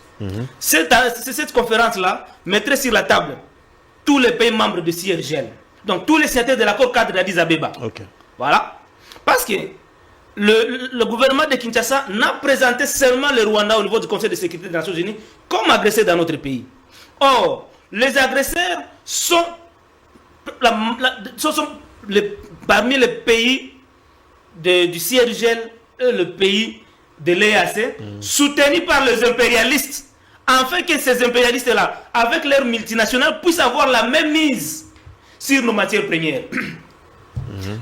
Cette conférence-là mettrait sur la table tous les pays membres de CIRGL. Donc tous les signataires de l'accord cadre d'Addis Abeba. Voilà. Parce que le gouvernement de Kinshasa n'a présenté seulement le Rwanda au niveau du Conseil de sécurité des Nations Unies comme agressé dans notre pays. Or, les agresseurs sont, parmi les pays du CIRGL et le pays de l'EAC, soutenus par les impérialistes, afin que ces impérialistes-là, avec leurs multinationales, puissent avoir la même mise sur nos matières premières.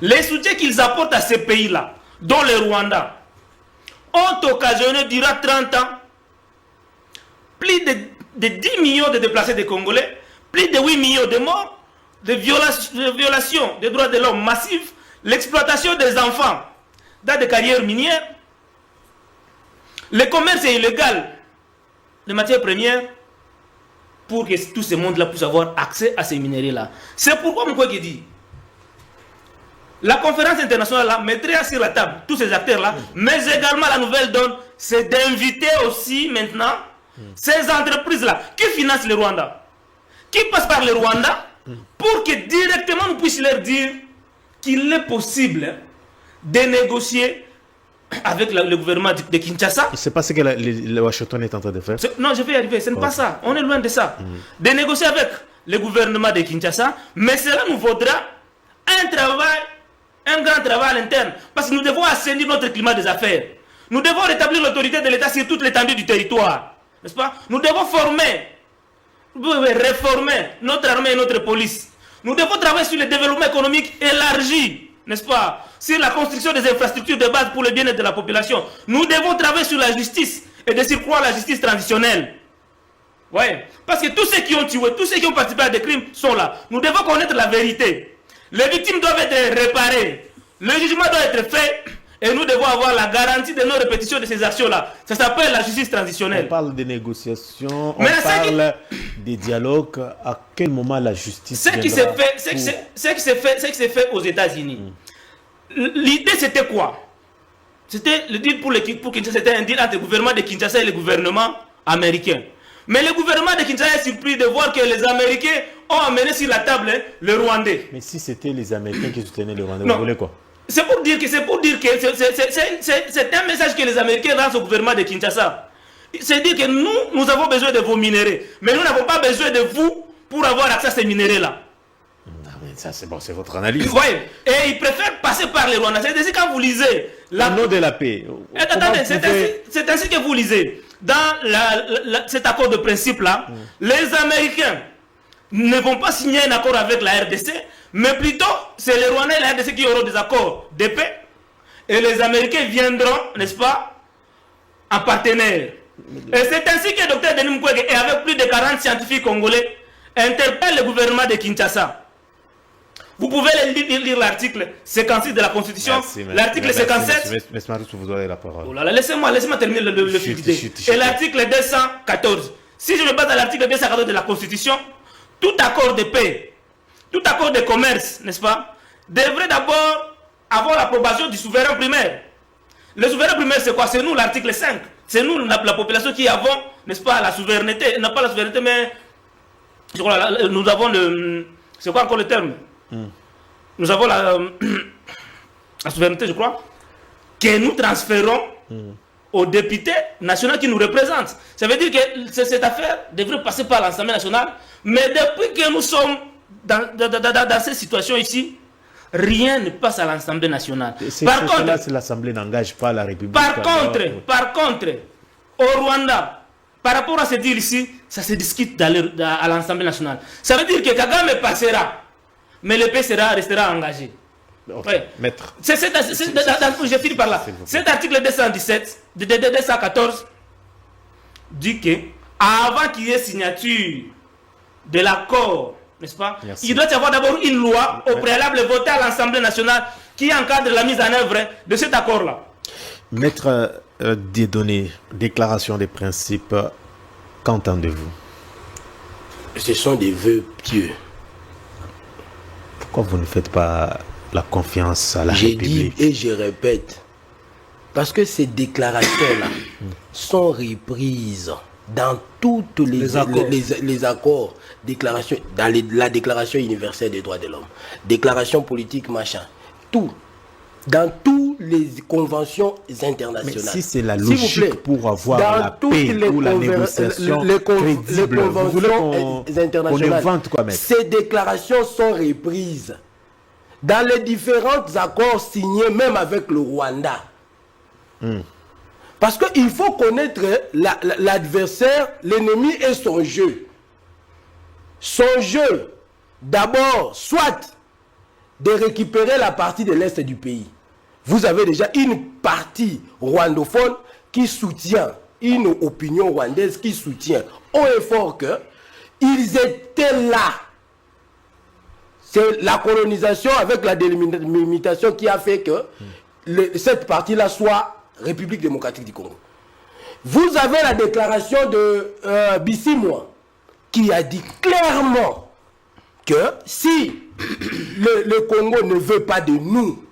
Les soutiens qu'ils apportent à ces pays-là, dont le Rwanda, ont occasionné durant 30 ans plus de 10 millions de déplacés des Congolais, plus de 8 millions de morts, de violations des droits de l'homme massives, l'exploitation des enfants dans des carrières minières, le commerce est illégal de matières premières pour que tout ce monde-là puisse avoir accès à ces minéraux-là. C'est pourquoi Moukwege dit la conférence internationale là, mettrait sur la table tous ces acteurs-là, mais également la nouvelle donne, c'est d'inviter aussi maintenant ces entreprises-là qui financent le Rwanda, qui passent par le Rwanda, pour que directement nous puissions leur dire qu'il est possible de négocier avec le gouvernement de Kinshasa. C'est pas ce que le Washington est en train de faire. Non, je vais y arriver, ce n'est pas ça. On est loin de ça. De négocier avec le gouvernement de Kinshasa, mais cela nous vaudra un grand travail à l'interne, parce que nous devons assainir notre climat des affaires. Nous devons rétablir l'autorité de l'État sur toute l'étendue du territoire. N'est-ce pas? Nous devons réformer notre armée et notre police. Nous devons travailler sur le développement économique élargi, n'est-ce pas? Sur la construction des infrastructures de base pour le bien-être de la population. Nous devons travailler sur la justice, et de surcroît la justice transitionnelle. Ouais. Parce que tous ceux qui ont tué, tous ceux qui ont participé à des crimes sont là. Nous devons connaître la vérité. Les victimes doivent être réparées. Le jugement doit être fait. Et nous devons avoir la garantie de non-répétition de ces actions-là. Ça s'appelle la justice transitionnelle. On parle de négociations, on parle des dialogues. À quel moment la justice... Ce qui s'est fait aux États-Unis. L'idée, c'était quoi? C'était le deal pour Kinshasa, c'était un deal entre le gouvernement de Kinshasa et le gouvernement américain. Mais le gouvernement de Kinshasa est surpris de voir que les Américains ont amené sur la table le Rwandais. Mais si c'était les Américains qui soutenaient le Rwandais, vous voulez quoi? C'est pour dire que c'est un message que les Américains lancent au gouvernement de Kinshasa. C'est dire que nous avons besoin de vos minéraux, mais nous n'avons pas besoin de vous pour avoir accès à ces minéraux-là. Ça c'est bon, c'est votre analyse. Oui, et ils préfèrent passer par les Rwandais. C'est ainsi quand vous lisez au nom de la paix. Attendez, c'est ainsi que vous lisez dans cet accord de principe là, les Américains ne vont pas signer un accord avec la RDC, mais plutôt c'est les Rwandais et la RDC qui auront des accords de paix, et les Américains viendront, n'est-ce pas, en partenaire. Et c'est ainsi que le Dr Denis Mukwege, et avec plus de 40 scientifiques congolais, interpelle le gouvernement de Kinshasa. Vous pouvez lire l'article 56 de la Constitution, l'article 57. Vous aurez la parole. Oh là là, laissez-moi terminer le fil d'idée. Et l'article 214. Si je me base à l'article 214 de la Constitution, tout accord de paix, tout accord de commerce, n'est-ce pas, devrait d'abord avoir l'approbation du souverain primaire. Le souverain primaire, c'est quoi? C'est nous, l'article 5. C'est nous, la population, qui avons, n'est-ce pas, la souveraineté. Non pas la souveraineté, mais je crois, nous avons le... C'est quoi encore le terme? Nous avons la souveraineté, je crois, que nous transférons aux députés nationaux qui nous représentent. Ça veut dire que cette affaire devrait passer par l'Assemblée nationale, mais depuis que nous sommes dans cette situation ici, rien ne passe à l'Assemblée nationale. Par contre, l'Assemblée n'engage pas la République. Par contre, au Rwanda, par rapport à ce deal ici, ça se discute à l'Assemblée nationale. Ça veut dire que Kagame passera, mais le pays restera engagé. Okay. Maître. Je finis par là. Cet article 214 dit que avant qu'il y ait signature de l'accord, n'est-ce pas? Merci. Il doit y avoir d'abord une loi au préalable votée à l'Assemblée nationale qui encadre la mise en œuvre de cet accord-là. Maître Dieudonné, déclaration des principes, qu'entendez-vous? Ce sont des vœux pieux. Pourquoi vous ne faites pas la confiance à la J'ai République? dit et je répète Parce que ces déclarations-là sont reprises dans toutes les accords, déclarations, dans la Déclaration universelle des droits de l'homme, déclaration politique, machin, tout. Dans toutes les conventions internationales. Mais si c'est la logique pour avoir la paix ou la négociation crédible, vous voulez qu'on invente quoi, maître? Ces déclarations sont reprises dans les différents accords signés même avec le Rwanda. Parce qu'il faut connaître l'adversaire, l'ennemi et son jeu. Son jeu, d'abord, soit de récupérer la partie de l'Est du pays. Vous avez déjà une partie rwandophone qui soutient, une opinion rwandaise qui soutient haut et fort qu'ils étaient là. C'est la colonisation avec la délimitation qui a fait que cette partie-là soit République démocratique du Congo. Vous avez la déclaration de Bisimwa qui a dit clairement que si le Congo ne veut pas de nous,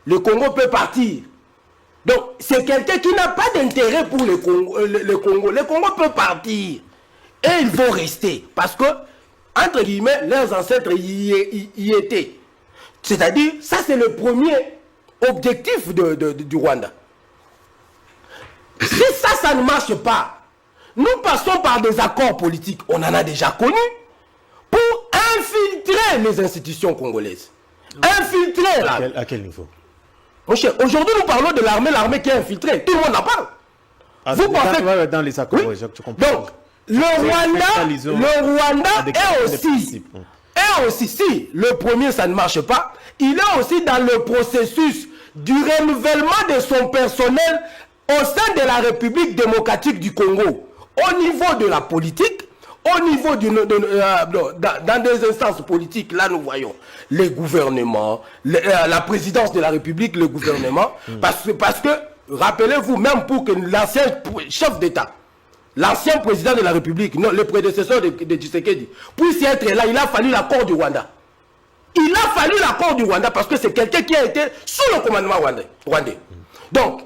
le Congo peut partir. Donc, c'est quelqu'un qui n'a pas d'intérêt pour le Congo. Le Congo peut partir. Et ils vont rester. Parce que, entre guillemets, leurs ancêtres y étaient. C'est-à-dire, ça c'est le premier objectif du Rwanda. Si ça ne marche pas, nous passons par des accords politiques. On en a déjà connu. Pour infiltrer les institutions congolaises. Infiltrer là. À quel niveau? Mon cher, aujourd'hui nous parlons de l'armée qui est infiltrée. Tout le monde en parle. Vous pensez dans les accords, oui. je comprends. Donc, le Rwanda est aussi, si le premier ça ne marche pas, il est aussi dans le processus du renouvellement de son personnel au sein de la République démocratique du Congo. Au niveau de la politique, au niveau dans des instances politiques, là nous voyons les gouvernements, la présidence de la République, le gouvernement, parce que rappelez-vous, même pour que l'ancien chef d'État, l'ancien président de la République, non, le prédécesseur de Tshisekedi, puisse être là, il a fallu l'accord du Rwanda. Il a fallu l'accord du Rwanda parce que c'est quelqu'un qui a été sous le commandement rwandais. Donc,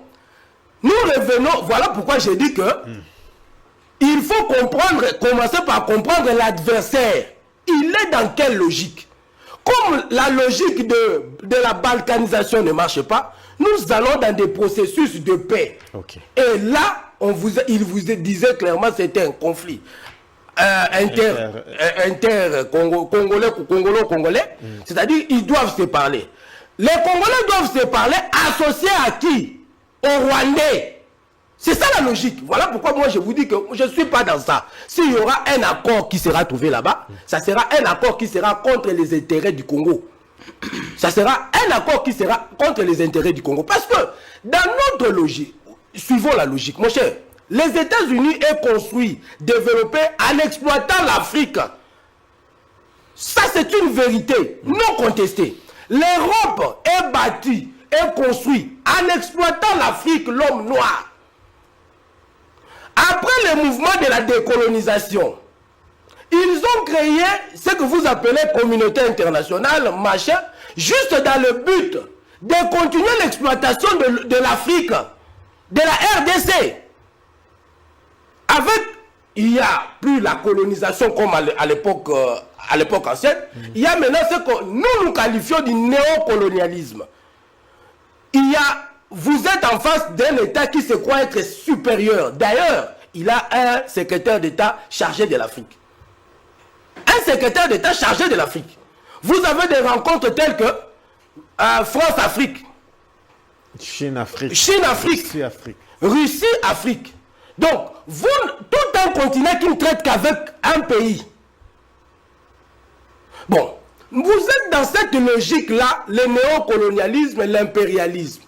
nous revenons, voilà pourquoi j'ai dit que il faut commencer par comprendre l'adversaire. Il est dans quelle logique? Comme la logique de la balkanisation ne marche pas, nous allons dans des processus de paix. Okay. Et là, il vous disait clairement que c'était un conflit congolais. C'est-à-dire ils doivent se parler. Les Congolais doivent se parler associés à qui? Aux Rwandais. C'est ça la logique. Voilà pourquoi moi je vous dis que je ne suis pas dans ça. S'il y aura un accord qui sera trouvé là-bas, ça sera un accord qui sera contre les intérêts du Congo. Ça sera un accord qui sera contre les intérêts du Congo. Parce que dans notre logique, suivons la logique, mon cher, les États-Unis est construit, développé en exploitant l'Afrique. Ça c'est une vérité non contestée. L'Europe est bâtie, est construite en exploitant l'Afrique, l'homme noir. Après le mouvement de la décolonisation, ils ont créé ce que vous appelez communauté internationale, machin, juste dans le but de continuer l'exploitation de l'Afrique, de la RDC. Avec, il n'y a plus la colonisation comme à l'époque ancienne, il y a maintenant ce que nous qualifions du néocolonialisme. Vous êtes en face d'un État qui se croit être supérieur. D'ailleurs, il a un secrétaire d'État chargé de l'Afrique. Un secrétaire d'État chargé de l'Afrique. Vous avez des rencontres telles que France-Afrique. Chine-Afrique. Chine-Afrique. Russie-Afrique. Russie-Afrique. Donc, tout un continent qui ne traite qu'avec un pays. Bon, vous êtes dans cette logique-là, le néocolonialisme et l'impérialisme,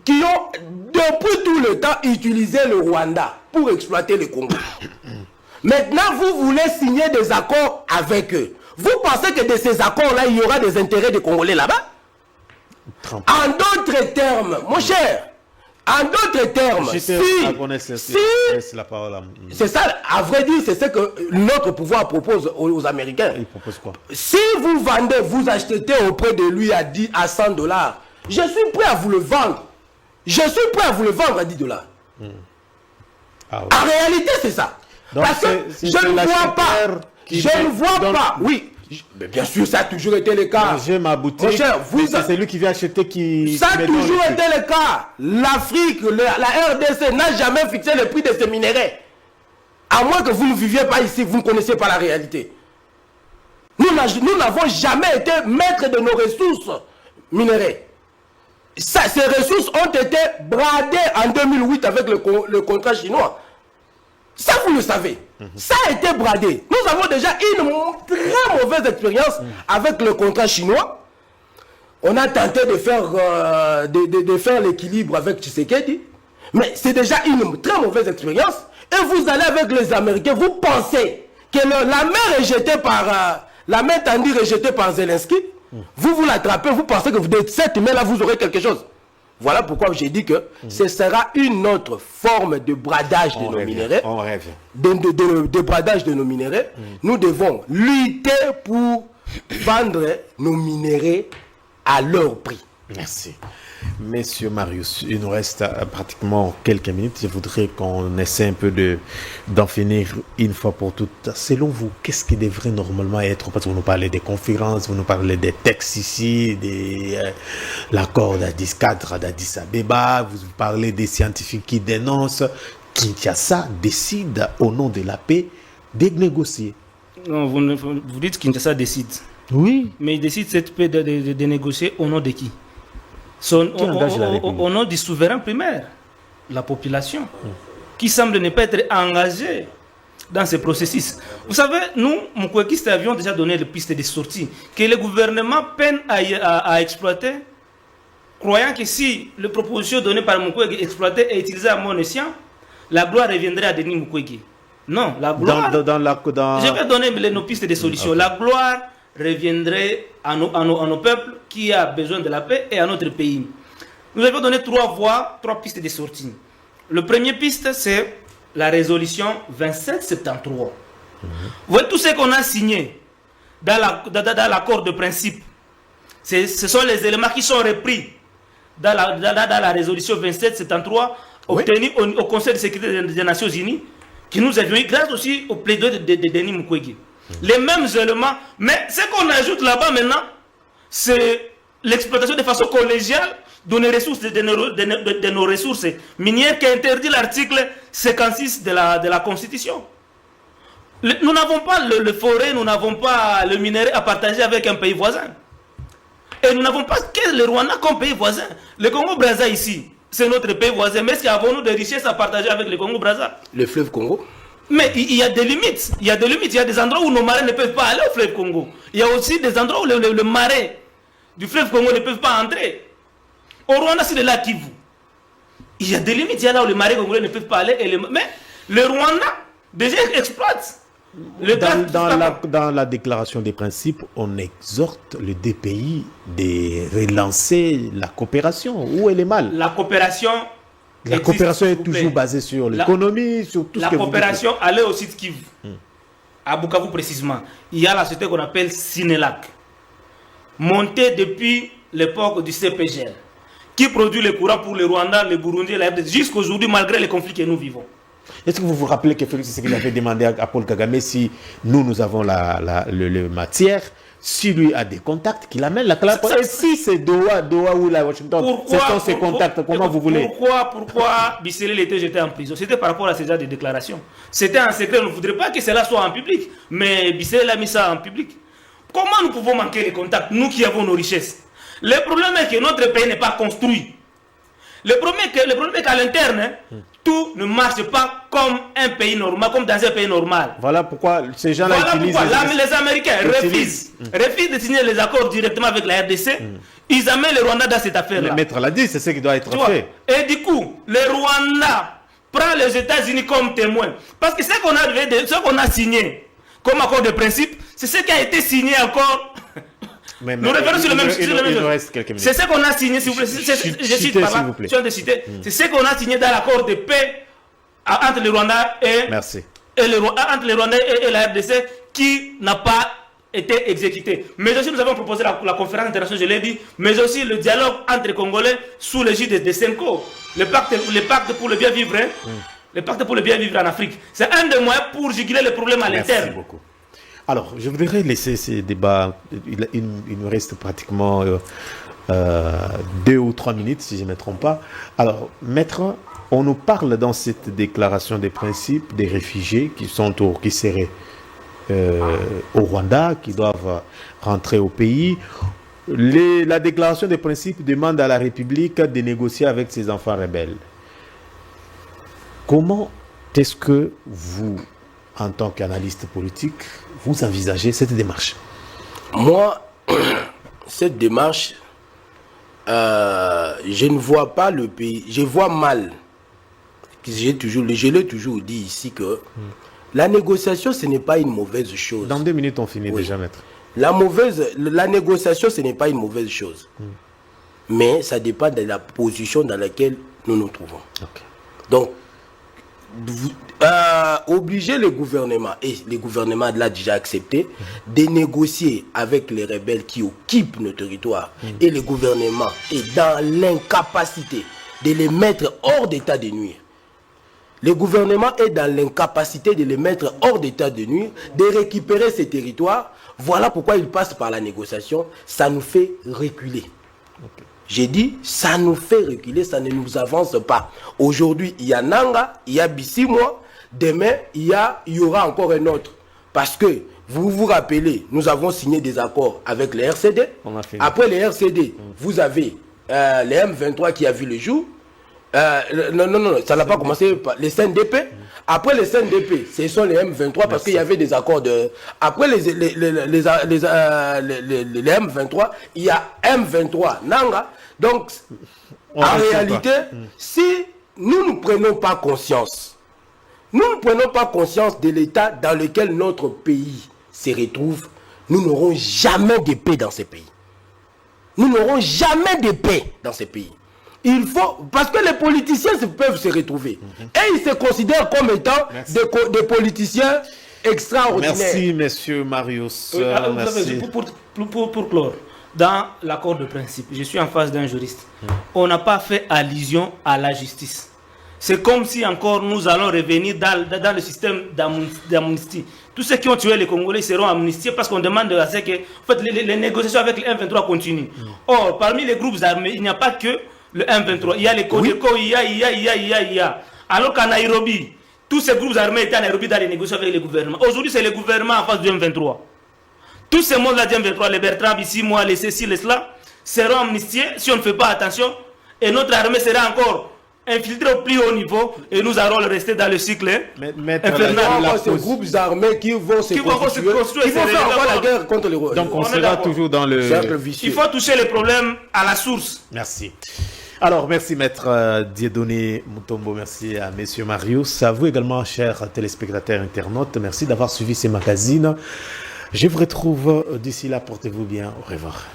qui ont, depuis tout le temps, utilisé le Rwanda pour exploiter le Congo. Maintenant, vous voulez signer des accords avec eux. Vous pensez que de ces accords-là, il y aura des intérêts des Congolais là-bas? En d'autres termes, mon cher, en d'autres termes, c'est ça, à vrai dire, c'est ce que notre pouvoir propose aux Américains. Il propose quoi? Si vous vendez, vous achetez auprès de lui à $100, je suis prêt à vous le vendre. Je suis prêt à vous le vendre à 10 $. Ah, oui. En réalité, c'est ça. Donc, Parce que c'est je ne vois l'acheteur pas. qui Je ne vois donne- pas. Oui. Mais bien sûr, ça a toujours été le cas. J'ai ma boutique, Mon cher, vous c'est celui qui vient acheter qui... Ça qui a met dans toujours le été prix. le cas. L'Afrique, la RDC n'a jamais fixé le prix de ces minéraux. À moins que vous ne viviez pas ici, vous ne connaissez pas la réalité. Nous n'avons jamais été maîtres de nos ressources minérales. Ces ressources ont été bradées en 2008 avec le contrat chinois. Ça, vous le savez. Ça a été bradé. Nous avons déjà une très mauvaise expérience avec le contrat chinois. On a tenté de faire l'équilibre avec Tshisekedi. Mais c'est déjà une très mauvaise expérience. Et vous allez avec les Américains, vous pensez que la main rejetée par... la main tendue rejetée par Zelensky, vous l'attrapez, vous pensez que de cette main-là, vous aurez quelque chose. Voilà pourquoi j'ai dit que ce sera une autre forme de bradage de nos minéraux. On rêve. De bradage de nos minéraux. Nous devons lutter pour vendre nos minéraux à leur prix. Merci. Messieurs Marius, il nous reste pratiquement quelques minutes. Je voudrais qu'on essaie un peu d'en finir une fois pour toutes. Selon vous, qu'est-ce qui devrait normalement être? Parce que vous nous parlez des conférences, vous nous parlez des textes ici, l'accord d'Addis 4, d'Addis Abeba, vous parlez des scientifiques qui dénoncent. Kinshasa décide au nom de la paix de négocier. Non, vous dites que Kinshasa décide. Oui. Mais il décide cette paix de négocier au nom de qui? Au nom du souverain primaire, la population, qui semble ne pas être engagée dans ce processus. Vous savez, nous, Mukwege, avions déjà donné les pistes de sortie que le gouvernement peine à exploiter, croyant que si les propositions données par Mukwege exploitées et utilisées à mon escient, la gloire reviendrait à Denis Mukwege. Non, la gloire... Je vais donner nos pistes de solution. Okay. La gloire reviendrait à nos peuples qui a besoin de la paix et à notre pays. Nous avons donné 3 voies, 3 pistes de sortie. Le premier piste, c'est la résolution 2773. Vous voyez tout ce qu'on a signé dans l'accord de principe. Ce sont les éléments qui sont repris dans la résolution 2773 obtenue au Conseil de sécurité des Nations Unies, qui nous avions eu grâce aussi au plaidoyer de Denis Mukwege. Les mêmes éléments, mais ce qu'on ajoute là-bas maintenant, c'est l'exploitation de façon collégiale de nos ressources minières qui interdit l'article 56 de la Constitution. Nous n'avons pas le forêt, nous n'avons pas le minerai à partager avec un pays voisin. Et nous n'avons pas que le Rwanda comme pays voisin. Le Congo-Brazza ici, c'est notre pays voisin, mais est-ce qu'avons-nous des richesses à partager avec le Congo-Brazza? Le fleuve Congo? Mais il y a des limites. Il y a des endroits où nos marins ne peuvent pas aller au fleuve Congo. Il y a aussi des endroits où le marais du fleuve Congo ne peuvent pas entrer. Au Rwanda, c'est le lac Kivu. Il y a des limites. Il y a là où les marais congolais ne peuvent pas aller. Mais le Rwanda, déjà, exploite. Dans la déclaration des principes, on exhorte les 2 pays de relancer la coopération. Où elle est mal? La coopération... La coopération est toujours basée sur l'économie, sur tout ce que vous dites. La coopération, allez au site Kivu, à Bukavu précisément. Il y a la société qu'on appelle Sinelac, montée depuis l'époque du CPGL, qui produit le courant pour le Rwanda, le Burundi et la RDC, jusqu'à aujourd'hui, malgré les conflits que nous vivons. Est-ce que vous vous rappelez que Félix Tshisekedi avait demandé à Paul Kagame si nous avons la matière, si lui a des contacts, qu'il amène la classe. Et si c'est Doha ou la Washington, ce sont ses contacts, comment vous voulez? Pourquoi Bissele était jeté en prison? C'était par rapport à ces genres de déclarations. C'était un secret, on ne voudrait pas que cela soit en public, mais Bissele a mis ça en public. Comment nous pouvons manquer les contacts, nous qui avons nos richesses? Le problème est que notre pays n'est pas construit. Le problème est qu'à l'interne, tout ne marche pas comme un pays normal, comme dans un pays normal. Voilà pourquoi ces gens-là utilisent... Voilà pourquoi les Américains refusent de signer les accords directement avec la RDC. Ils amènent le Rwanda dans cette affaire-là. Le maître l'a dit, c'est ce qui doit être fait. Et du coup, le Rwanda prend les États-Unis comme témoins. Parce que ce qu'on a signé comme accord de principe, c'est ce qui a été signé encore... Nous revenons sur le même chose. C'est ce qu'on a signé, s'il vous plaît. Je cite par là. C'est ce qu'on a signé dans l'accord de paix entre le Rwanda et, entre le Rwanda et la RDC qui n'a pas été exécutés. Mais aussi, nous avons proposé la conférence internationale, je l'ai dit, mais aussi le dialogue entre les Congolais sous l'égide de Senko. Le pacte pour le bien vivre, hein, le pacte pour le bien vivre en Afrique. C'est un des moyens pour juguler les problèmes à l'interne. Merci beaucoup. Alors, je voudrais laisser ces débats. Il nous reste pratiquement 2 ou 3 minutes, si je ne me trompe pas. Alors, maître, on nous parle dans cette déclaration des principes des réfugiés qui seraient au Rwanda, qui doivent rentrer au pays. La déclaration des principes demande à la République de négocier avec ses enfants rebelles. Comment est-ce que vous, en tant qu'analyste politique, vous envisagez cette démarche? Moi, cette démarche, je ne vois pas le pays, je vois mal. Je l'ai toujours dit ici que la négociation, ce n'est pas une mauvaise chose. Dans 2 minutes, on finit déjà, maître. La négociation, ce n'est pas une mauvaise chose. Mais ça dépend de la position dans laquelle nous nous trouvons. Okay. Donc, obliger le gouvernement, et le gouvernement l'a déjà accepté, de négocier avec les rebelles qui occupent nos territoires, et le gouvernement est dans l'incapacité de les mettre hors d'état de nuire. Le gouvernement est dans l'incapacité de les mettre hors d'état de nuire, de récupérer ces territoires. Voilà pourquoi il passe par la négociation. Ça nous fait reculer. Okay. J'ai dit, ça nous fait reculer, ça ne nous avance pas. Aujourd'hui, il y a Nanga, il y a Bissimwa. Demain, il y aura encore un autre. Parce que, vous vous rappelez, nous avons signé des accords avec les RCD. Après les RCD, vous avez les M23 qui a vu le jour. Non, ça n'a pas commencé par les CNDP. Après les CNDP, ce sont les M23 parce qu'il y avait des accords de... Après les M23, il y a M23 Nanga. Donc, en réalité, si nous ne prenons pas conscience, de l'état dans lequel notre pays se retrouve, nous n'aurons jamais de paix dans ces pays. Nous n'aurons jamais de paix dans ces pays. Il faut, parce que les politiciens peuvent se retrouver. Et ils se considèrent comme étant des politiciens extraordinaires. Merci, monsieur Marius. Merci. Pour clore, dans l'accord de principe, je suis en face d'un juriste. On n'a pas fait allusion à la justice. C'est comme si encore nous allons revenir dans le système d'amnistie. Tous ceux qui ont tué les Congolais seront amnistiés parce qu'on demande à ce que en fait, les négociations avec les M23 continuent. Or, parmi les groupes armés, il n'y a pas que le M23, il y a les Codeco, il y a. Alors qu'à Nairobi, tous ces groupes armés étaient à Nairobi dans les négociations avec les gouvernements. Aujourd'hui, c'est le gouvernement en face du M23. Tous ces mondes-là du M23, les Bertrand, ici, moi, les Cécile, les cela, seront amnistiés si on ne fait pas attention. Et notre armée sera encore infiltrée au plus haut niveau et nous allons rester dans le cycle infernal. Ces groupes armés qui vont se construire, ils vont faire encore la guerre contre les rois. Donc on sera toujours dans le cercle vicieux. Il faut toucher les problèmes à la source. Merci. Alors, merci maître Dieudonné Mutombo, merci à messieurs Marius, à vous également, chers téléspectateurs internautes, merci d'avoir suivi ces magazines. Je vous retrouve d'ici là, portez-vous bien, au revoir.